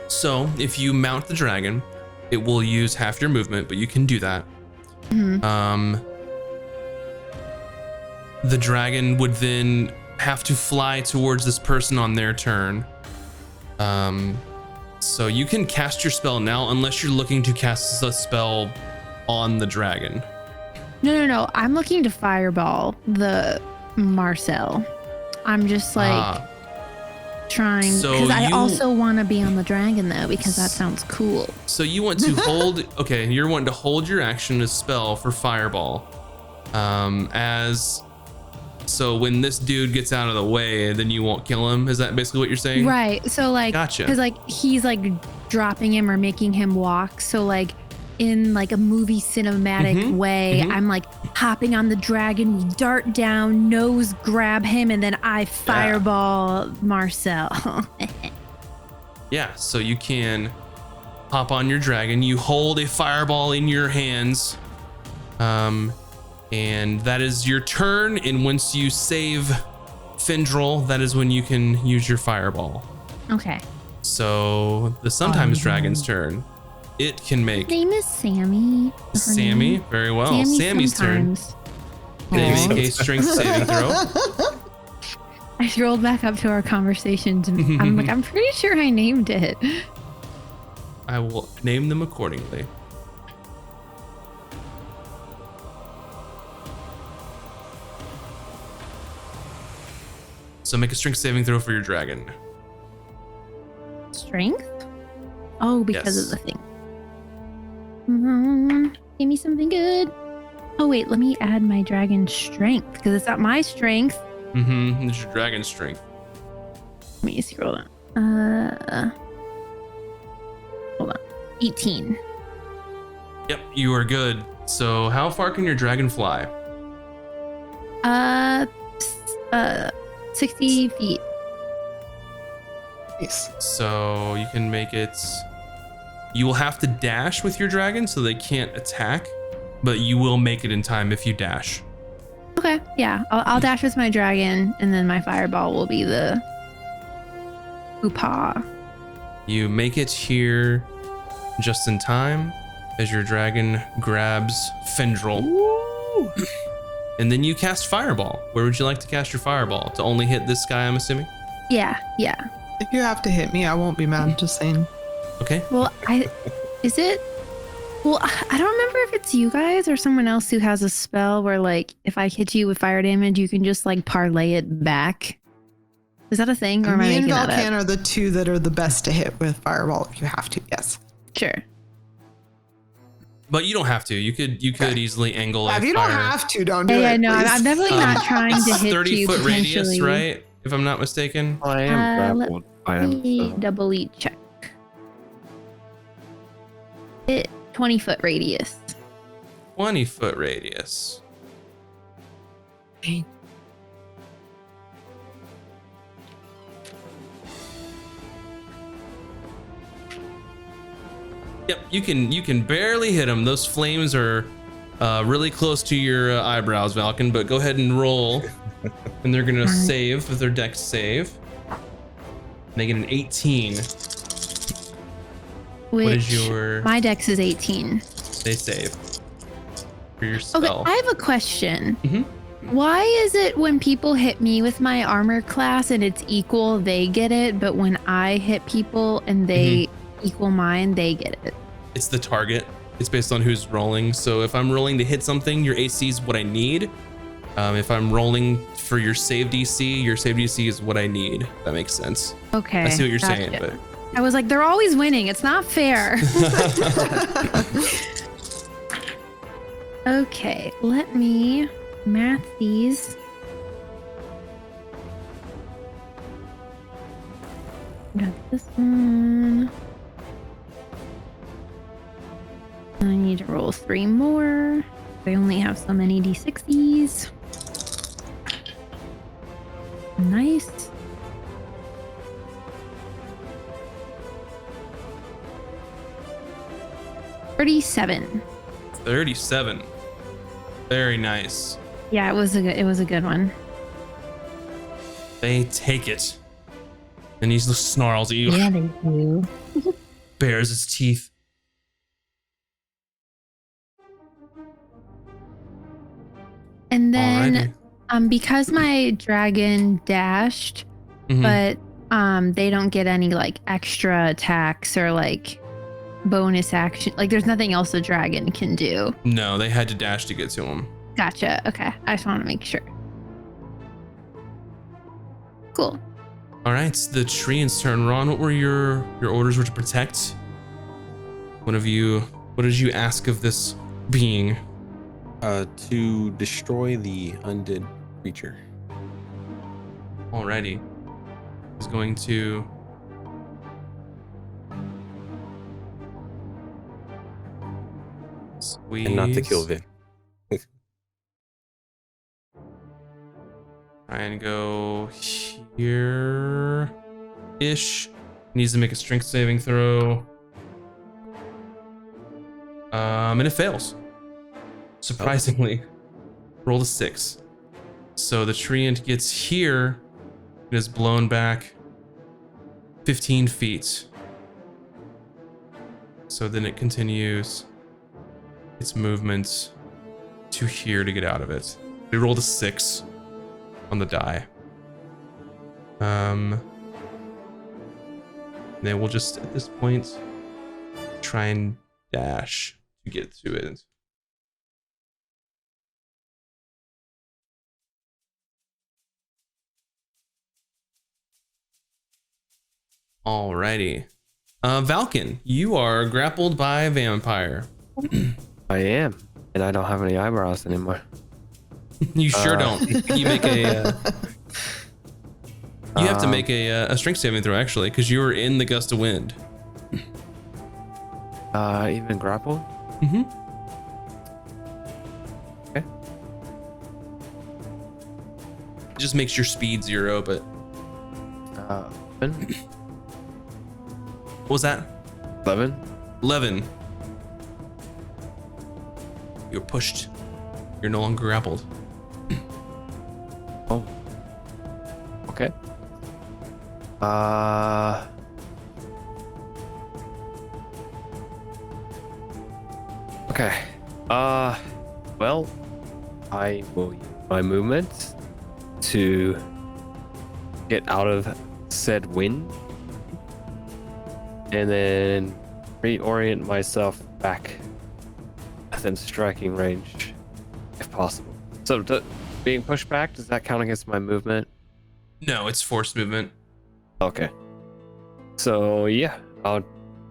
So if you mount the dragon, it will use half your movement, but you can do that. The dragon would then have to fly towards this person on their turn. So you can cast your spell now unless you're looking to cast the spell on the dragon. No. I'm looking to fireball the Marcel. I'm just like trying because I also want to be on the dragon though because that sounds cool. So you want to hold, okay, you're wanting to hold your action as spell for fireball. So when this dude gets out of the way, then you won't kill him. Is that basically what you're saying? Right. So like, Gotcha. because like he's like dropping him or making him walk. So like in like a movie cinematic way, I'm like hopping on the dragon, we dart down, nose grab him, and then I fireball Marcel. Yeah, so you can hop on your dragon. You hold a fireball in your hands. And that is your turn. And once you save Findrel, that is when you can use your fireball. Okay. So the sometimes dragon's turn. It can make His name is Sammy. Sammy. Very well. Sammy's turn. They make a strength saving throw. I scrolled back up to our conversations and I'm like, I'm pretty sure I named it. I will name them accordingly. So make a strength saving throw for your dragon. Strength? Oh, because Yes. of the thing. Give me something good. Oh wait, let me add my dragon strength because it's not my strength. It's your dragon strength. Let me scroll down. Hold on. 18. Yep, you are good. So how far can your dragon fly? 60 feet. Yes. So you can make it. You will have to dash with your dragon, so they can't attack, but you will make it in time if you dash. Okay, yeah. I'll dash with my dragon, and then my fireball will be the Oopah. You make it here just in time as your dragon grabs Findrel. And then you cast Fireball. Where would you like to cast your Fireball? To only hit this guy, I'm assuming? Yeah. If you have to hit me, I won't be mad. Just saying. Okay. Well, is it? Well, I don't remember if it's you guys or someone else who has a spell where, like, if I hit you with fire damage, you can just like parlay it back. Is that a thing, or am I Me and making that Valkan up? are the two that are the best to hit with fireball. If you have to, yes. Sure. But you don't have to. You could easily angle If a you fire. don't have to, don't do it. Yeah, no, please. I'm definitely not trying to hit 30 you foot radius, potentially. right? if I'm not mistaken. I am grappled by him. Let me So. double check. 20-foot radius. 20-foot radius. Yep, you can barely hit them. Those flames are really close to your eyebrows, Valken. But go ahead and roll, and they're gonna save with their dex save. They get an 18. Which What is your? my dex is 18. They save for your Okay, spell. I have a question. Mhm. Why is it when people hit me with my armor class and it's equal, they get it, but when I hit people and they equal mine, they get it? It's the target. It's based on who's rolling. So if I'm rolling to hit something, your AC is what I need. If I'm rolling for your save DC is what I need. That makes sense. Okay. I see what you're gotcha. saying, but I was like, they're always winning. It's not fair. Okay, let me math these. Got this one. I need to roll 3 more. I only have so many D60s. Nice. $37. 37. Very nice. Yeah, it was a good one. They take it. And he snarls at you, Yeah, they do. bares his teeth. And then Alrighty. because my dragon dashed, Mhm. but they don't get any like extra attacks or like bonus action. Like there's nothing else the dragon can do. No, they had to dash to get to him. Gotcha. Okay. I just want to make sure. Cool. All right, it's the Treant's turn. Ron, what were your orders? Were to protect? What did you ask of this being? To destroy the undead creature. Alrighty. He's going to squeeze. And not to kill Vin. Try and go here ish. Needs to make a strength saving throw. And it fails. Surprisingly. Roll a 6. So the treant gets here and is blown back 15 feet. So then it continues its movement to here to get out of it. They rolled a 6 on the die. Then we'll just at this point try and dash to get to it. Alrighty. Valken, you are grappled by a vampire. I am, and I don't have any eyebrows anymore. You sure don't. You make a. You have to make a strength saving throw actually, because you were in the gust of wind. Even grappled? Mm-hmm. Okay. It just makes your speed 0, but what 11? was that? 11? 11. You're pushed. You're no longer grappled. Oh. Okay. Okay. Well, I will use my movement to get out of said wind and then reorient myself back within striking range if possible. So being pushed back, does that count against my movement? No, it's forced movement. Okay. So yeah, I'll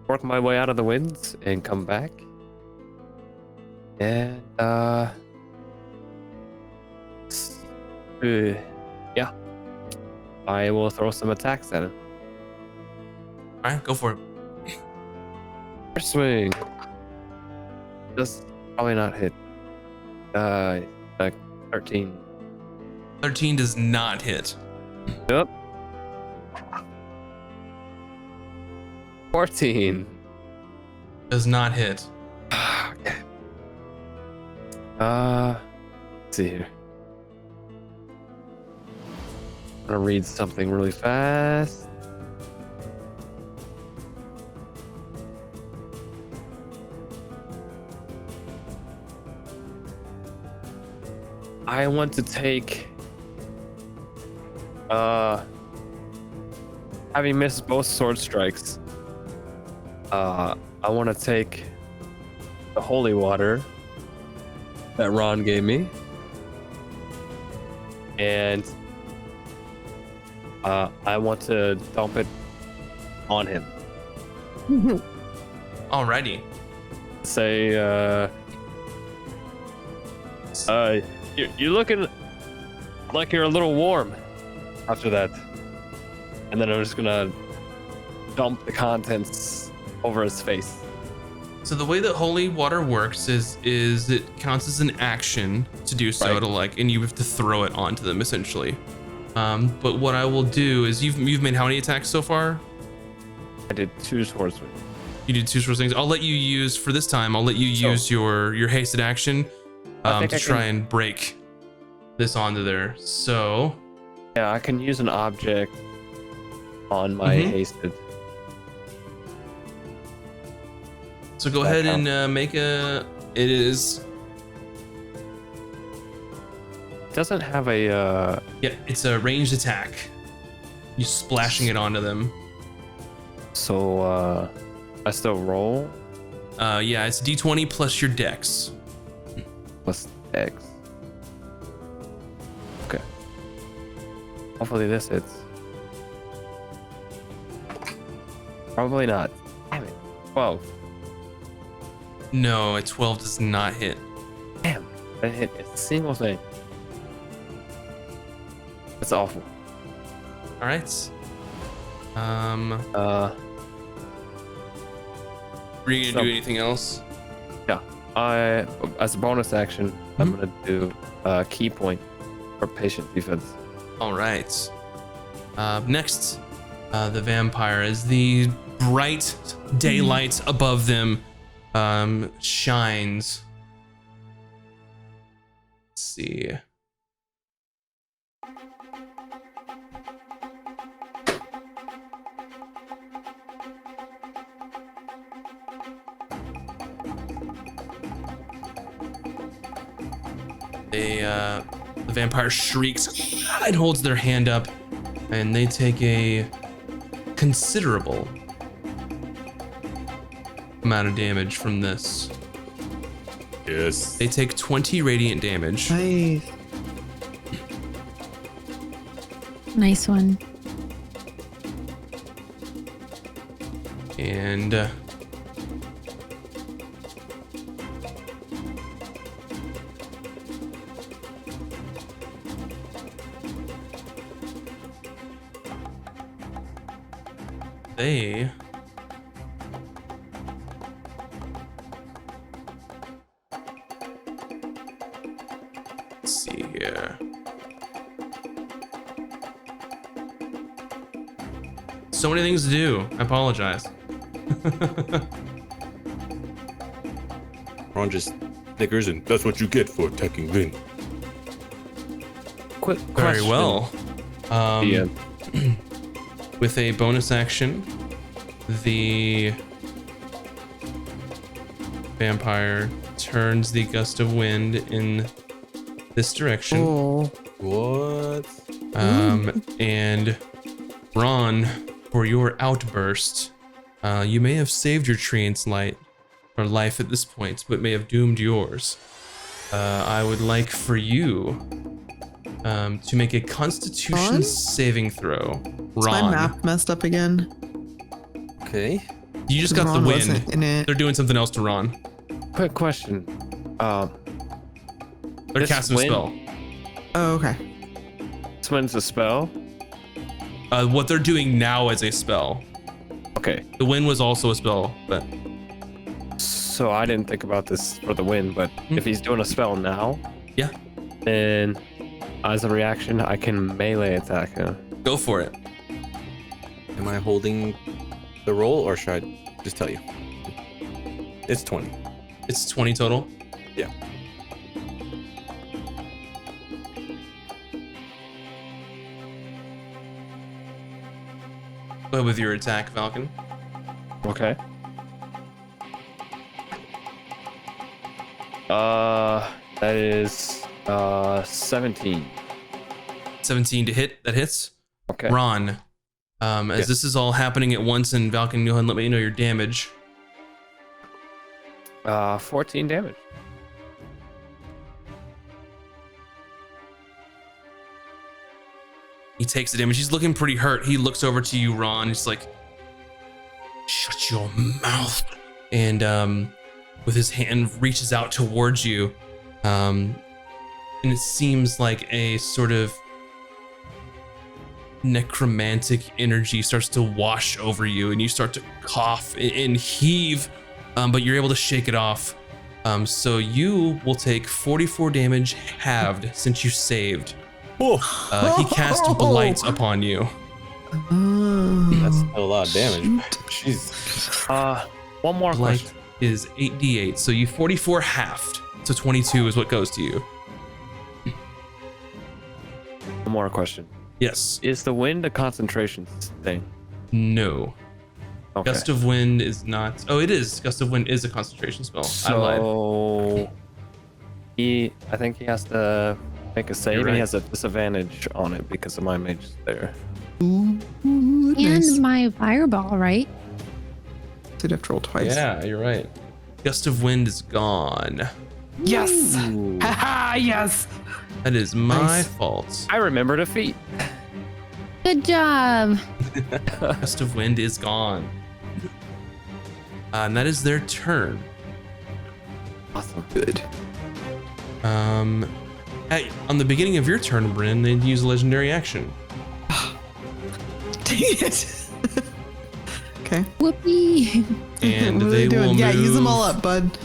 work my way out of the winds and come back. And yeah. I will throw some attacks at him. All right, go for it. First swing. Just probably not hit. Like 13. 13 does not hit. Yep. 14. Does not hit. Okay. Let's see here. I'm gonna read something really fast. I want to take having missed both sword strikes, I want to take the holy water that Ron gave me, and I want to dump it on him. Alrighty. Say, you're looking like you're a little warm after that. And then I'm just gonna dump the contents over his face. So the way that holy water works is it counts as an action to do so, Right. to like, and you have to throw it onto them essentially. But what I will do is you've made how many attacks so far? I did 2 swords. You did 2 sort of things. I'll let you use for this time. I'll let you So- use your hasted action I think to I try can- and break this onto there. So Yeah, I can use an object on my Mhm. hasted. go That ahead and make a. It is. It doesn't have a Yeah, it's a ranged attack. You splashing it onto them. so I still roll Yeah, it's D20 plus your dex. plus X. Okay. Hopefully this hits. Probably not. Damn it. 12. No, a 12 does not hit. Damn. I didn't hit a single thing. That's awful. All right. Were you gonna So- do anything else? I, as a bonus action, I'm Mhm. gonna do key point for patient defense. All right. Next, the vampire, as the bright daylight above them shines. Let's see. The vampire shrieks and holds their hand up, and they take a considerable amount of damage from this. Yes. They take 20 radiant damage. Nice. Nice one. And they let's see here. So many things to do. I apologize. Ron just snickers, and that's what you get for attacking Vin. Quick Very question. well. Yeah. With a bonus action, the vampire turns the gust of wind in this direction. Oh. What? And Ron, for your outburst, you may have saved your treant's life at this point, but may have doomed yours. I would like for you to make a Constitution Ron? saving throw. Is my Ron, map messed up again? Okay. you just got Ron the wasn't wind. in it. They're doing something else to Ron. Quick question. They're This casting a wind- spell. Oh, okay. This wind's a spell. What they're doing now is a spell. Okay. The wind was also a spell, but So I didn't think about this for the win, but if he's doing a spell now, yeah, then as a reaction, I can melee attack him. go for it. Am I holding the roll, or should I just tell you? It's 20. It's 20 total. Yeah. Go ahead with your attack, Falcon. Okay. That is 17. 17 to hit. That hits. Okay. Ron, as this is all happening at once, and Falcon, go ahead and let me know your damage. 14 damage. He takes the damage. He's looking pretty hurt. He looks over to you, Ron. He's like, "Shut your mouth!" And with his hand reaches out towards you, and it seems like a sort of necromantic energy starts to wash over you, and you start to cough and heave, but you're able to shake it off. So you will take 44 damage halved since you saved. He cast Blight upon you. That's a lot of damage. Jeez. One more Blight question. is 8d8, so you 44 halved. So 22 is what goes to you. One more question. Yes. Is the wind a concentration thing? No. Okay. Gust of Wind is not. Oh, it is. Gust of Wind is a concentration spell. I lied. So I think he has to make a save, You're and he right. has a disadvantage on it because of my mage there. Ooh, And nice. my fireball, right? Did have to roll twice. Yeah, you're right. Gust of Wind is gone. Yes. Haha, yes. That is my Nice. fault. I remembered a feat. Good job. Gust of Wind is gone. And that is their turn. Awesome. Good. On the beginning of your turn, Bryn, they'd use a legendary action. Dang it. Okay. Whoopee. And What are they will Yeah, use them move- all up, bud.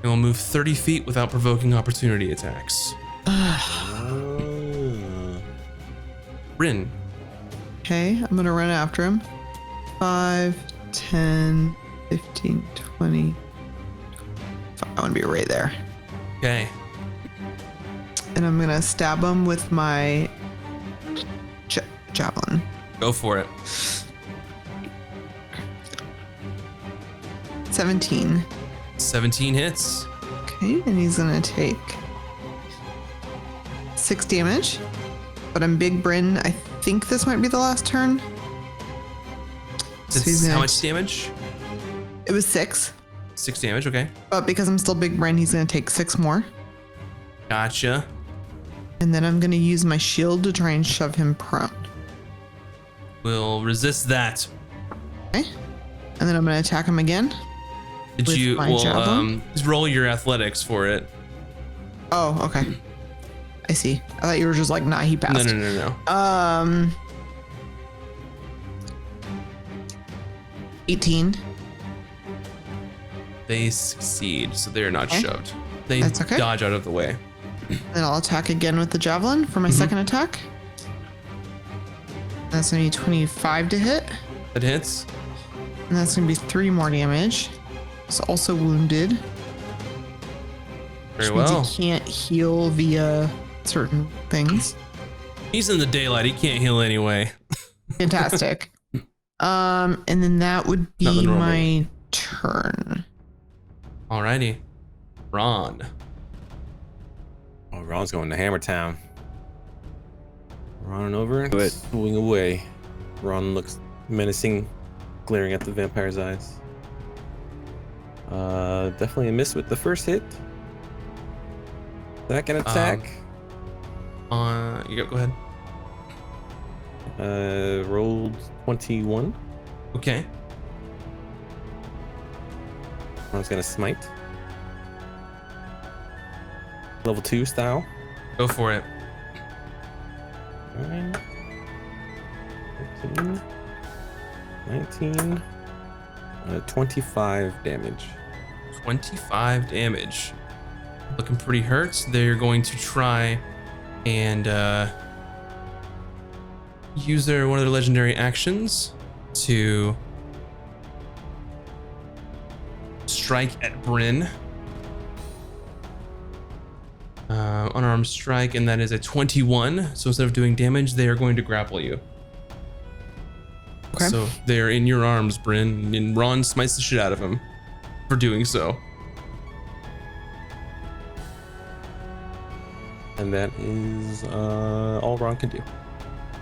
They will move 30 feet without provoking opportunity attacks. Bryn, Okay, I'm gonna run after him. 5, 10, 15, 20. I want to be right there. okay. And I'm gonna stab him with my javelin. Go for it. 17. 17 hits. Okay, and he's gonna take 6 damage. But I'm Big Bryn. I think this might be the last turn. So he's How gonna- much damage? It was 6. 6 damage, okay. But because I'm still Big Bryn, he's gonna take 6 more. Gotcha. And then I'm gonna use my shield to try and shove him prone. We'll resist that. Okay. And then I'm gonna attack him again. Did With you, my javelin? just roll your athletics for it. Oh, okay. I see. I thought you were just like, nah, he passed. No. 18. They succeed, so they're not Okay. shoved. They That's okay. dodge out of the way. Then I'll attack again with the javelin for my second attack. That's gonna be 25 to hit. That hits. And that's gonna be 3 more damage. It's also wounded. Very Which means well. he can't heal via certain things. He's in the daylight. He can't heal anyway. Fantastic. And then that would Not the be normal. my turn. Alrighty. Ron. Oh, Ron's going to Hammer Town. Running over and Do it. swing away. Ron looks menacing, glaring at the vampire's eyes. Definitely a miss with the first hit. Second attack. You go ahead. Rolled 21. Okay. Ron's gonna smite. Level 2 style. Go for it. 9, 13, 19, 25 damage. 25 damage. Looking pretty hurt. They're going to try and use one of their legendary actions to strike at Bryn. Unarmed strike, and that is a 21. So instead of doing damage, they are going to grapple you. Okay. So they are in your arms, Bryn, and Ron smites the shit out of him for doing so. And that is all Ron can do.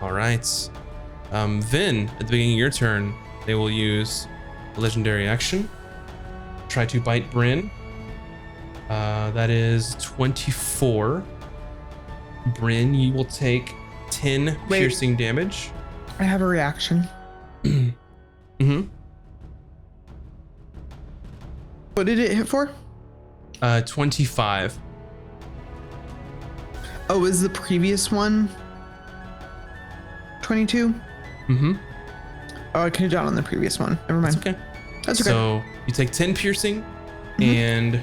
All right. Vin, at the beginning of your turn, they will use a legendary action. Try to bite Bryn. That is 24. Bryn, you will take 10 Wait. piercing damage. I have a reaction. Mm-hmm. What did it hit for? 25. Oh, is the previous one 22? Mm-hmm. Oh, I could have done on the previous one. Never mind. That's okay. That's okay. So you take 10 piercing and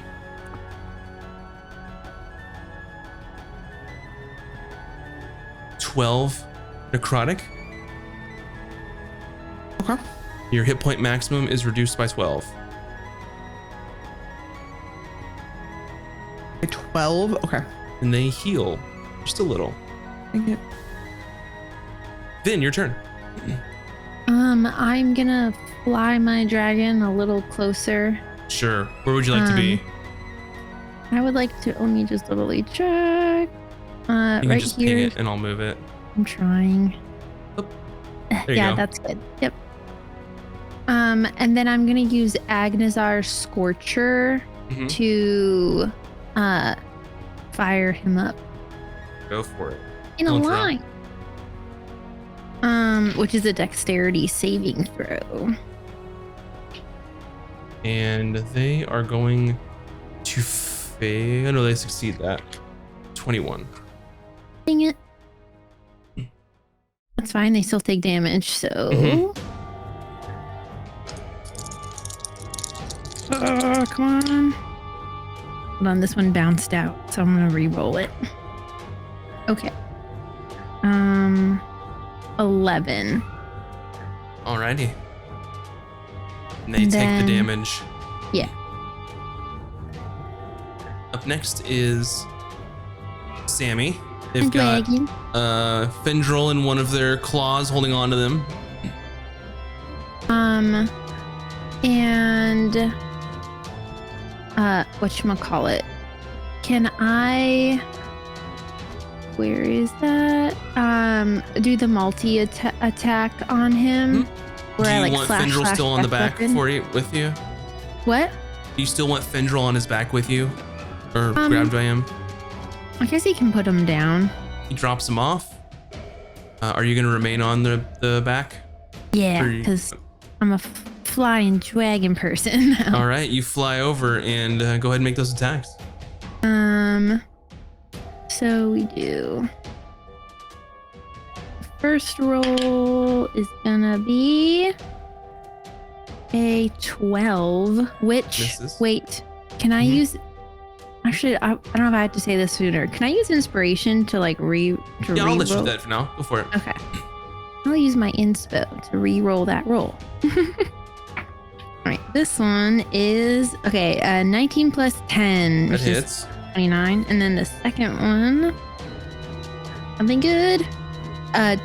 12 necrotic. Okay. Your hit point maximum is reduced by 12. 12? Okay. And they heal just a little. Thank you. Vin, your turn. I'm gonna fly my dragon a little closer. Sure. Where would you like to be? I would like to let me just literally check. You can Right just ping here. it and I'll move it. I'm trying. Oop. There you Yeah, go. that's good. Yep. And then I'm gonna use Agnazar's Scorcher Mhm. to fire him up Go for it. in a Don't throw. line. Which is a dexterity saving throw. And they are going to fail. No, they succeed that. 21. Dang it. That's fine. They still take damage, so. Mhm. Come on. Hold on, this one bounced out, so I'm gonna re-roll it. Okay. 11. Alrighty. And they And take then- the damage. Yeah. Up next is Sammy. They've And got dragon. Fendril in one of their claws holding on to them. And whatchamacallit? Can I, where is that? Do the multi attack on him? Where Do I you like want slash, Fendril slash still on the death back weapon? for you with you? What? Do you still want Fendril on his back with you? Or grabbed by him? I guess he can put him down. He drops him off. Are you going to remain on the back? Yeah, Or you- because I'm a flying dragon person now. All right, you fly over and go ahead and make those attacks. So we do. First roll is gonna be a 12, which, Misses. wait, can I Mhm. use, actually, I don't know if I had to say this sooner. Can I use inspiration to like Yeah, I'll let you do re-roll? that for now. Go for it. Okay. I'll use my inspo to re-roll that roll. All right, this one is, okay, 19 plus 10, That which is hits. 29. And then the second one, something good.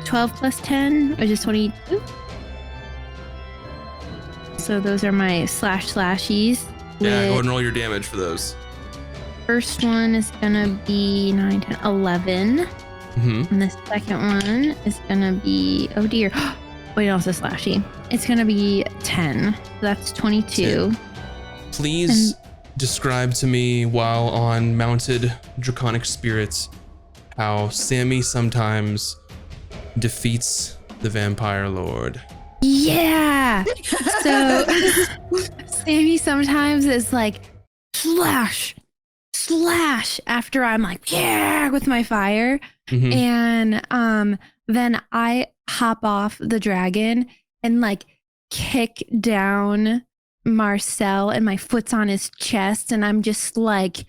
12 plus 10, which is 22. So those are my slashies. Yeah, go ahead With and roll your damage for those. first one is gonna be 9, 10, 11. Mm-hmm. And the second one is gonna be, oh dear. Wait, no, it's a slashy. It's gonna be 10. So that's 22. Please describe to me while on mounted draconic spirits how Sammy sometimes defeats the vampire lord. Yeah. So Sammy sometimes is like slash after I'm like, yeah, with my fire. Mhm. And then I hop off the dragon and like kick down Marcel and my foot's on his chest and I'm just like,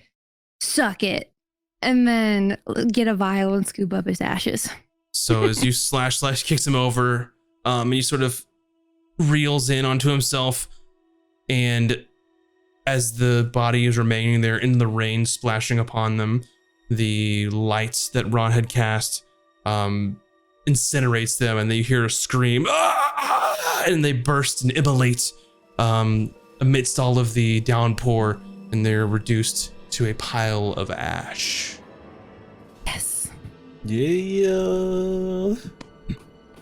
suck it. And then get a vial and scoop up his ashes. So as you slash kicks him over, and he sort of reels in onto himself, and as the body is remaining there in the rain splashing upon them, the lights that Ron had cast incinerates them, and they hear a scream, "Ah!" and they burst and immolate amidst all of the downpour, and they're reduced to a pile of ash. Yes. Yeah.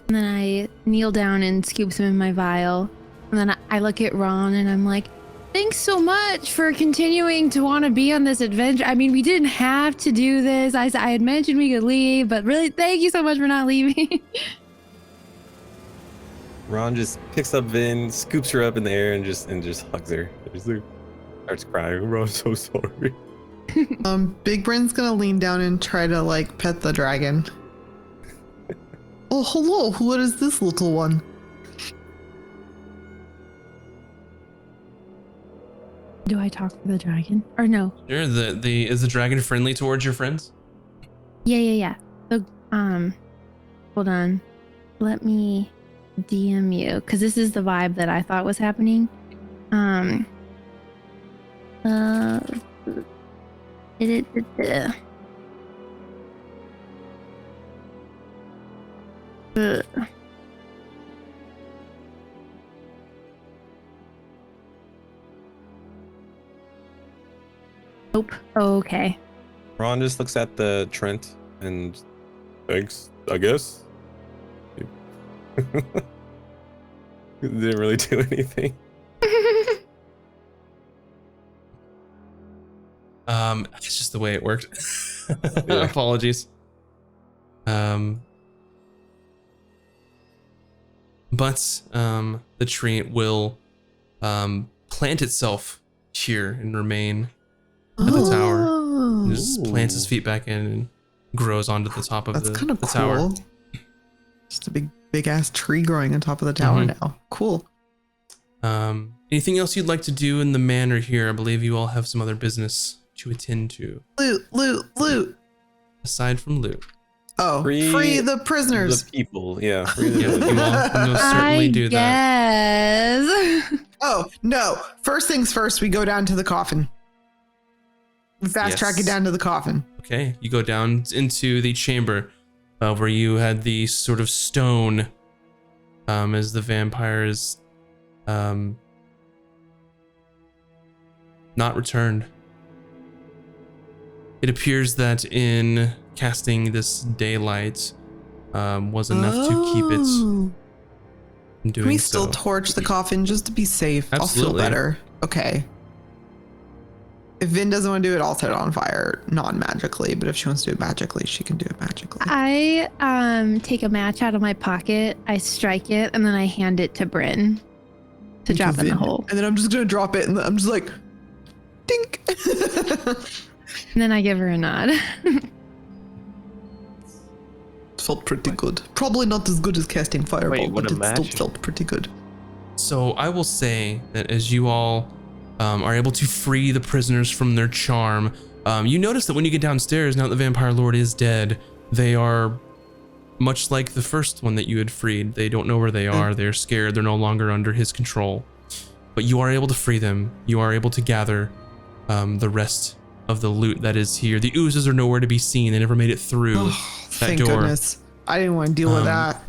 And then I kneel down and scoop some in my vial. And then I look at Ron and I'm like, thanks so much for continuing to want to be on this adventure. I mean, we didn't have to do this. I had mentioned we could leave, but really, thank you so much for not leaving. Ron just picks up Vin, scoops her up in the air, and just hugs her. Just like, starts crying. Bro, I'm so sorry. Big Brain's gonna lean down and try to like pet the dragon. Oh, hello. What is this little one? Do I talk for the dragon? Or no? Sure. Is the dragon friendly towards your friends? Yeah. So, hold on. Let me DM you, because this is the vibe that I thought was happening. Nope. Okay. Ron just looks at the Trent and Thanks, I guess. didn't really do anything. It's just the way it worked. Yeah. Apologies. But the tree will plant itself here and remain at the tower. And just plants its feet back in and grows onto the top of That's kind of the cool. tower. Just a big ass tree growing on top of the tower Mhm. now. Cool. Anything else you'd like to do in the manor here? I believe you all have some other business to attend to, Loot. aside from loot. Oh, free the prisoners. The people, yeah. Free the Yeah, you people. all can most certainly do that. Yes. Oh, no. First things first, we go down to the coffin. We fast track it Yes. down to the coffin. Okay, you go down into the chamber where you had the sort of stone as the vampires not returned. It appears that in casting this daylight was enough to keep it Oh. from doing Can we so. still torch the coffin just to be safe? Absolutely. I'll feel better. Okay. If Vin doesn't want to do it, I'll set it on fire, non-magically. But if she wants to do it magically, she can do it magically. I take a match out of my pocket, I strike it, and then I hand it to Bryn to drop in the Vin. hole. And then I'm just gonna drop it, and I'm just like, dink. And then I give her a nod. It felt pretty good. Probably not as good as casting fireball, Wait, what but a it still match. felt pretty good. So I will say that as you all are able to free the prisoners from their charm, you notice that when you get downstairs, now that the vampire lord is dead, they are much like the first one that you had freed. They don't know where they are. They're scared. They're no longer under his control. But you are able to free them. You are able to gather the rest of the loot that is here. The oozes are nowhere to be seen. They never made it through that Thank door. goodness. I didn't want to deal with that.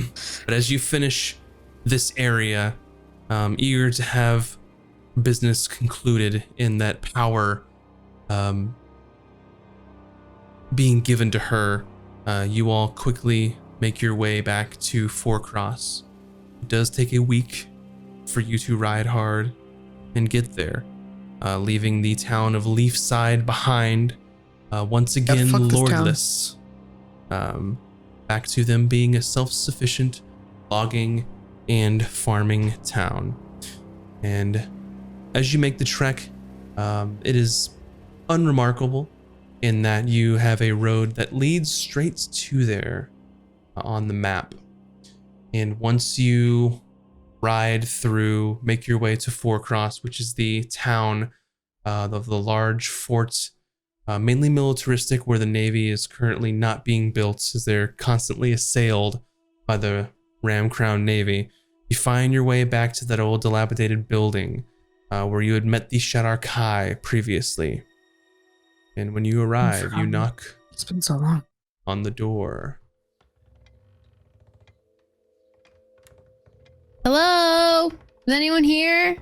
But as you finish this area, eager to have business concluded in that power being given to her, you all quickly make your way back to Four Cross. It does take a week for you to ride hard and get there, leaving the town of Leafside behind, once again fuck this town. lordless. Back to them being a self-sufficient logging and farming town. And as you make the trek, it is unremarkable in that you have a road that leads straight to there on the map. And once you ride through, make your way to Forecross, which is the town of the large fort, mainly militaristic, where the Navy is currently not being built as they're constantly assailed by the Ram Crown Navy. You find your way back to that old dilapidated building where you had met the Shadar Kai previously. And when you arrive, you knock It's been so long. on the door. Hello? Is anyone here?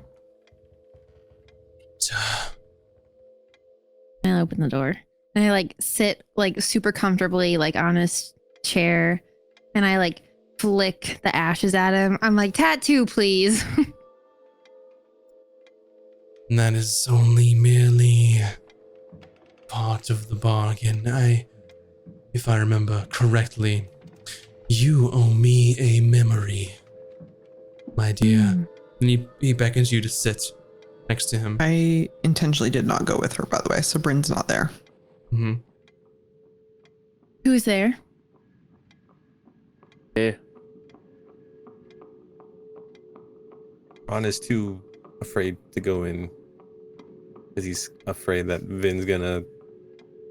I open the door. And I like sit like super comfortably like on his chair. And I like flick the ashes at him. I'm like, tattoo, please. And that is only merely part of the bargain. If I remember correctly, you owe me a memory, my dear. And he beckons you to sit next to him. I intentionally did not go with her, by the way, so Bryn's not there. Mm-hmm. Who's there? Yeah. Ron is too afraid to go in because he's afraid that Vin's gonna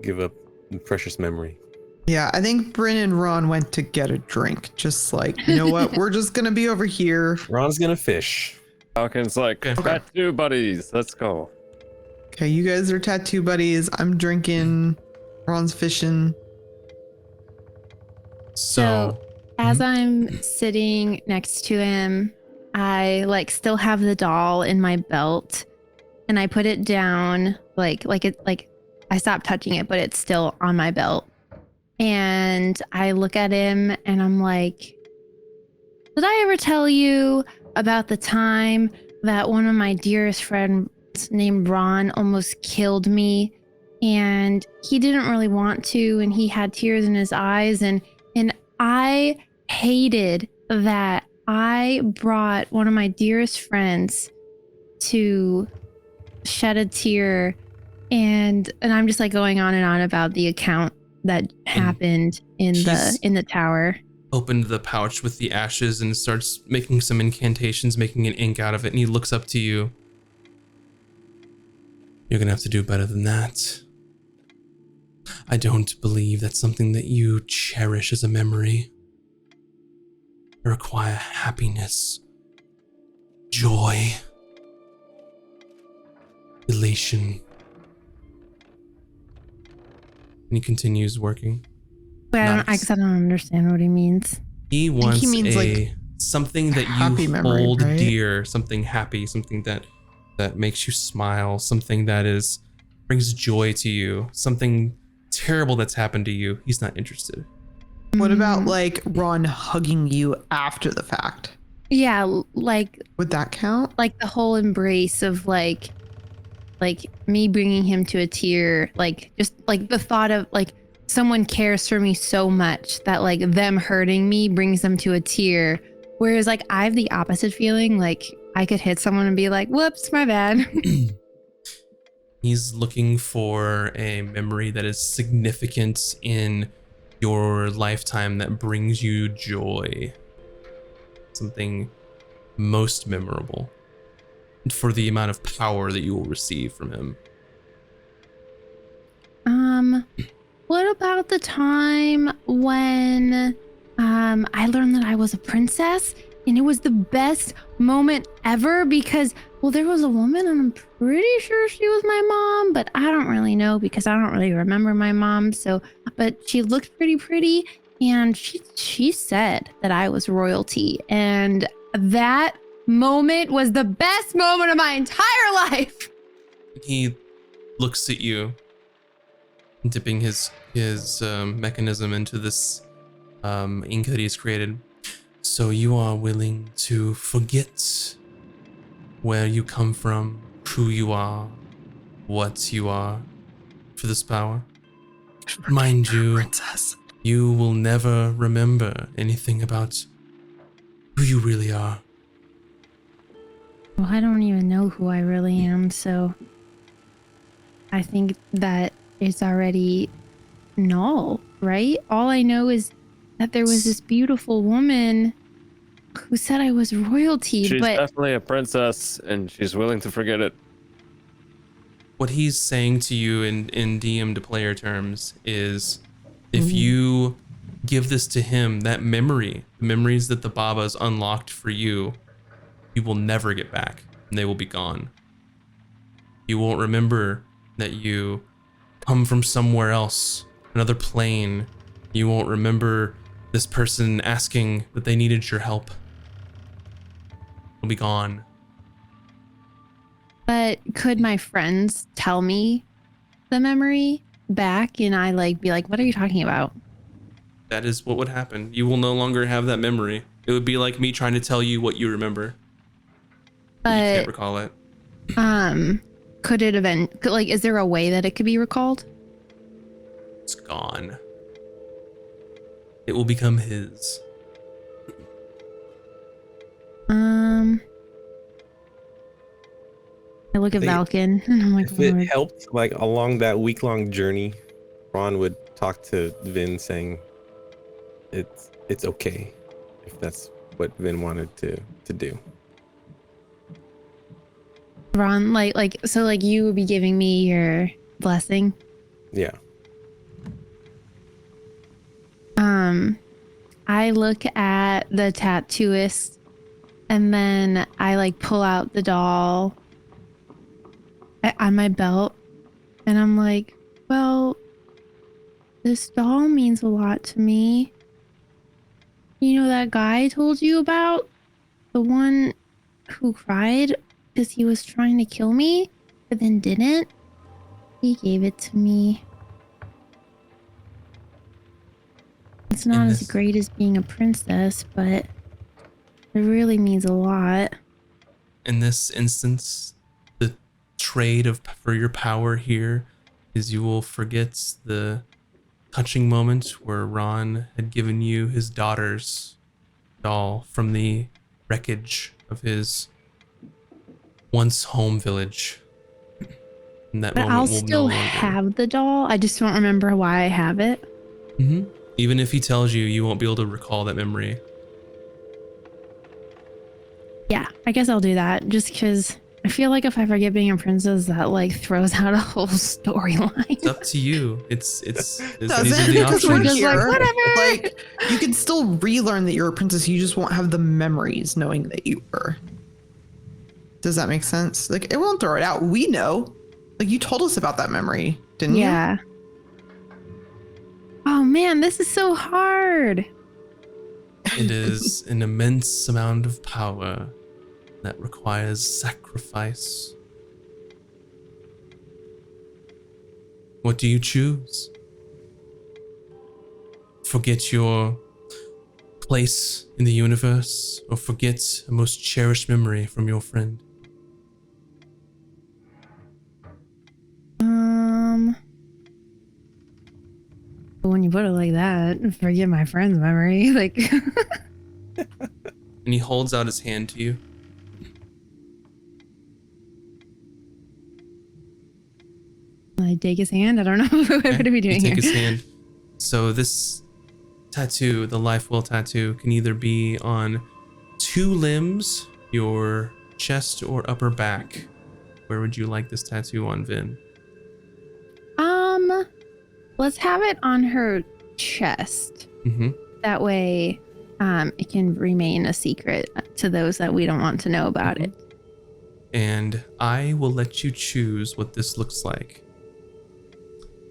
give up the precious memory. Yeah, I think Bryn and Ron went to get a drink. Just like, you know what? We're just gonna be over here. Ron's gonna fish. Falcon's like, Okay. tattoo buddies, let's go. Okay, you guys are tattoo buddies. I'm drinking. Ron's fishing. So, As I'm sitting next to him, I like still have the doll in my belt and I put it down like I stopped touching it, but it's still on my belt. And I look at him and I'm like, did I ever tell you about the time that one of my dearest friends named Ron almost killed me? And he didn't really want to, and he had tears in his eyes, and I hated that I brought one of my dearest friends to shed a tear, and I'm just like going on and on about the account that happened in the tower. opened the pouch with the ashes and starts making some incantations, making an ink out of it, and he looks up to you. You're gonna have to do better than that. I don't believe that's something that you cherish as a memory. You require happiness, joy, elation. And he continues working. But I Nice. don't understand what he means. He wants means, like, something that happy you memory, hold right? dear, something happy, something that makes you smile, something that brings joy to you, something terrible that's happened to you. He's not interested. What about like Ron hugging you after the fact? Yeah, like Would that count? the whole embrace of like me bringing him to a tear, like just like the thought of like someone cares for me so much that like them hurting me brings them to a tear, whereas like I have the opposite feeling. Like I could hit someone and be like, whoops, my bad. He's looking for a memory that is significant in your lifetime that brings you joy. Something most memorable for the amount of power that you will receive from him. What about the time when I learned that I was a princess, and it was the best moment ever because, well, there was a woman and I'm pretty sure she was my mom, but I don't really know because I don't really remember my mom. So, but she looked pretty and she said that I was royalty, and that moment was the best moment of my entire life. He looks at you, dipping his mechanism into this ink that he's created. So you are willing to forget where you come from, who you are, what you are, for this power? Mind you, Princess. you will never remember anything about who you really are. Well, I don't even know who I really am, so I think that it's already null, right? All I know is that there was this beautiful woman who said I was royalty, She's but definitely a princess, and she's willing to forget it. What he's saying to you in DM to player terms is if you give this to him, that memory, the memories that the Babas unlocked for you, you will never get back, and they will be gone. You won't remember that you come from somewhere else, another plane. You won't remember this person asking that they needed your help. It'll be gone. But could my friends tell me the memory back and I be like, what are you talking about? That is what would happen. You will no longer have that memory. It would be like me trying to tell you what you remember. But you can't recall it. Could it is there a way that it could be recalled? It's gone. It will become his. I look at Valken and I'm like, If it helped, like along that week-long journey, Ron would talk to Vin, saying, "It's okay," if that's what Vin wanted to do. Ron, so you would be giving me your blessing. Yeah. I look at the tattooist and then I pull out the doll on my belt and I'm like, well, this doll means a lot to me. You know that guy I told you about? The one who cried because he was trying to kill me, but then didn't? He gave it to me. It's not as great as being a princess, but it really means a lot. In this instance, the trade for your power here is you will forget the touching moment where Ron had given you his daughter's doll from the wreckage of his once home village. And that But moment I'll will still no longer have the doll. I just don't remember why I have it. Even if he tells you, you won't be able to recall that memory. Yeah, I guess I'll do that just because I feel like if I forget being a princess, that throws out a whole storyline. It's up to you. It's these are Doesn't, the because we're options. just like, here. whatever. You can still relearn that you're a princess. You just won't have the memories knowing that you were. Does that make sense? It won't throw it out. We know. You told us about that memory, didn't you? Yeah. Oh man, this is so hard. It is an immense amount of power that requires sacrifice. What do you choose? Forget your place in the universe, or forget a most cherished memory from your friend? When you put it like that, forget my friend's memory. And he holds out his hand to you. I take his hand. I don't know what are we doing You take here. his hand. So this tattoo, the life will tattoo, can either be on 2 limbs, your chest or upper back. Where would you like this tattoo on, Vin? Let's have it on her chest. That way, it can remain a secret to those that we don't want to know about it. And I will let you choose what this looks like.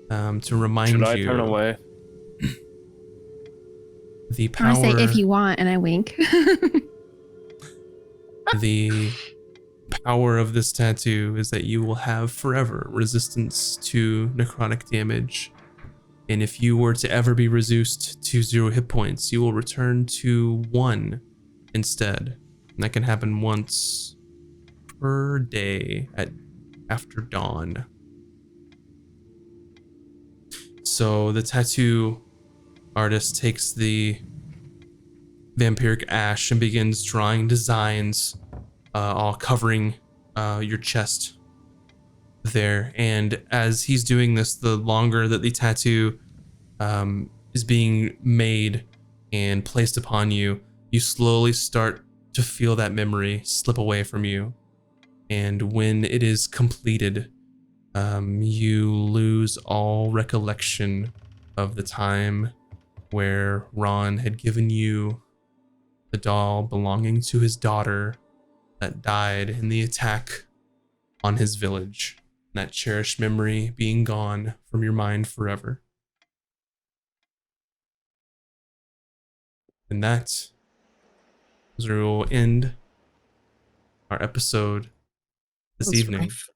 To remind Should I you, turn away? the power. I say if you want, and I wink. The power of this tattoo is that you will have forever resistance to necrotic damage. And if you were to ever be reduced to 0 hit points, you will return to 1 instead. And that can happen once per day after dawn. So the tattoo artist takes the vampiric ash and begins drawing designs all covering your chest there. And as he's doing this, the longer that the tattoo is being made and placed upon you, you slowly start to feel that memory slip away from you. And when it is completed, you lose all recollection of the time where Ron had given you the doll belonging to his daughter that died in the attack on his village. That cherished memory being gone from your mind forever. And that is where we'll end our episode this evening. Rough.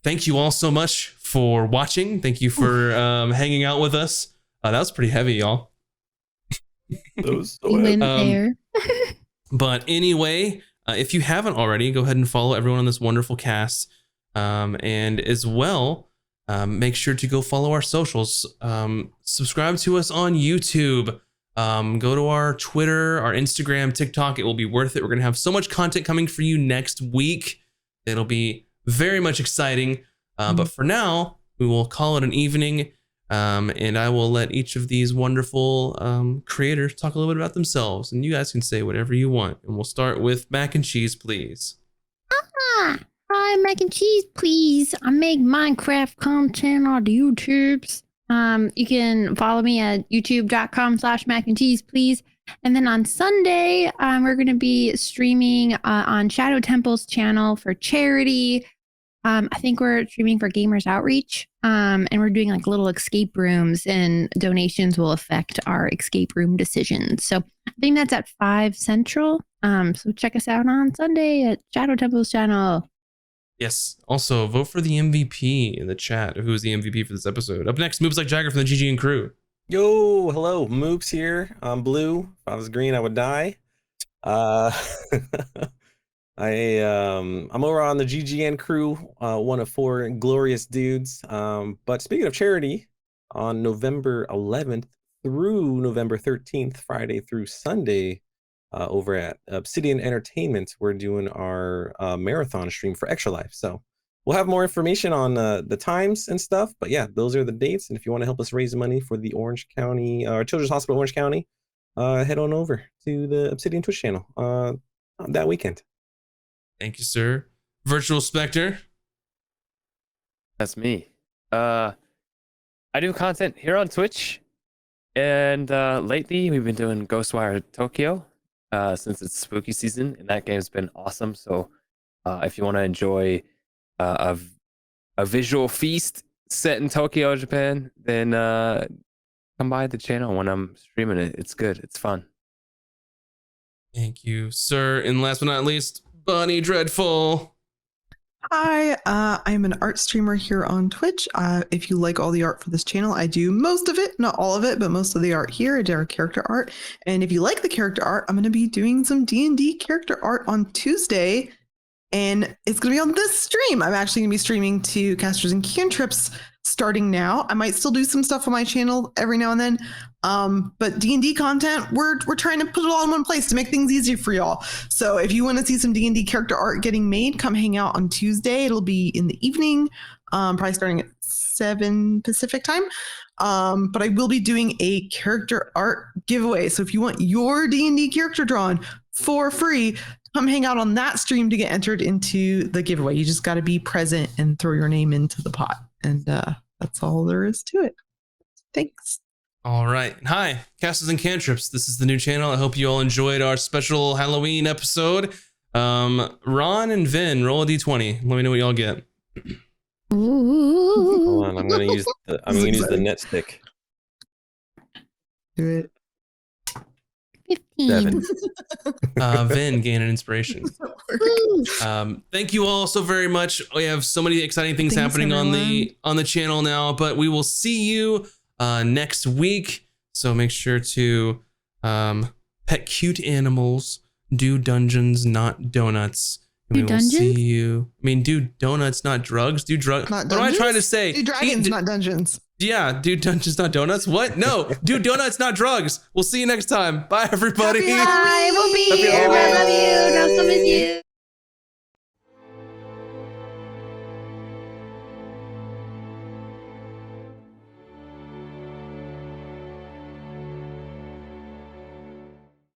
Thank you all so much for watching. Thank you for hanging out with us. That was pretty heavy, y'all. Those You went Um, there. But anyway, if you haven't already, go ahead and follow everyone on this wonderful cast. And as well, make sure to go follow our socials. Subscribe to us on YouTube. Go to our Twitter, our Instagram, TikTok. It will be worth it. We're going to have so much content coming for you next week. It'll be very much exciting. But for now, we will call it an evening. And I will let each of these wonderful creators talk a little bit about themselves. And you guys can say whatever you want. And we'll start with Mac and Cheese, please. Hi, mac and cheese, please. I make Minecraft content on the YouTubes. You can follow me at youtube.com/mac and cheese, please. And then on Sunday, we're going to be streaming on Shadow Temple's channel for charity. I think we're streaming for Gamers Outreach. And we're doing like little escape rooms, and donations will affect our escape room decisions. So I think that's at 5 Central. So check us out on Sunday at Shadow Temple's channel. Yes. Also, vote for the MVP in the chat. Who is the MVP for this episode? Up next, Moves Like Jagger from the GG and crew. Yo, hello, Moops here. I'm blue. If I was green, I would die. I'm over on the GGN crew, one of 4 glorious dudes. But speaking of charity, on November 11th through November 13th, Friday through Sunday, over at Obsidian Entertainment, we're doing our marathon stream for Extra Life. So we'll have more information on the times and stuff. But yeah, those are the dates. And if you want to help us raise money for the Orange County, Children's Hospital Orange County, head on over to the Obsidian Twitch channel that weekend. Thank you, sir. Virtual Spectre. That's me. I do content here on Twitch, and lately we've been doing Ghostwire Tokyo since it's spooky season, and that game's been awesome. So if you want to enjoy a visual feast set in Tokyo, Japan, then come by the channel when I'm streaming it. It's good. It's fun. Thank you, sir. And last but not least, Bunny Dreadful. Hi, I'm an art streamer here on Twitch. If you like all the art for this channel, I do most of it, not all of it, but most of the art here. I do our character art. And if you like the character art, I'm going to be doing some D&D character art on Tuesday. And it's going to be on this stream. I'm actually going to be streaming to Casters and Cantrips starting now. I might still do some stuff on my channel every now and then. But D&D content, we're trying to put it all in one place to make things easy for y'all. So if you want to see some D&D character art getting made, come hang out on Tuesday. It'll be in the evening, probably starting at 7 Pacific time. But I will be doing a character art giveaway. So if you want your D&D character drawn for free, come hang out on that stream to get entered into the giveaway. You just got to be present and throw your name into the pot. And that's all there is to it. Thanks. All right. Hi, Casters and Cantrips. This is the new channel. I hope you all enjoyed our special Halloween episode. Ron and Vin, roll a d20. Let me know what y'all get. Ooh. Hold on, I'm gonna use the net stick. Do it. 15. 7. Vin, gain an inspiration. Thank you all so very much. We have so many exciting things Thanks, happening everyone. on the channel now, but we will see you next week. So make sure to pet cute animals, do dungeons, not donuts. And Do we will see dungeons? you. I mean, do donuts, not drugs. Do drugs. Not What am I trying to dungeons? say? Do dragons, not dungeons. Yeah, do Dungeons Not Donuts. What? No, do donuts, not drugs. We'll see you next time. Bye, everybody. Bye. We'll be here. I love you. Now, so miss you.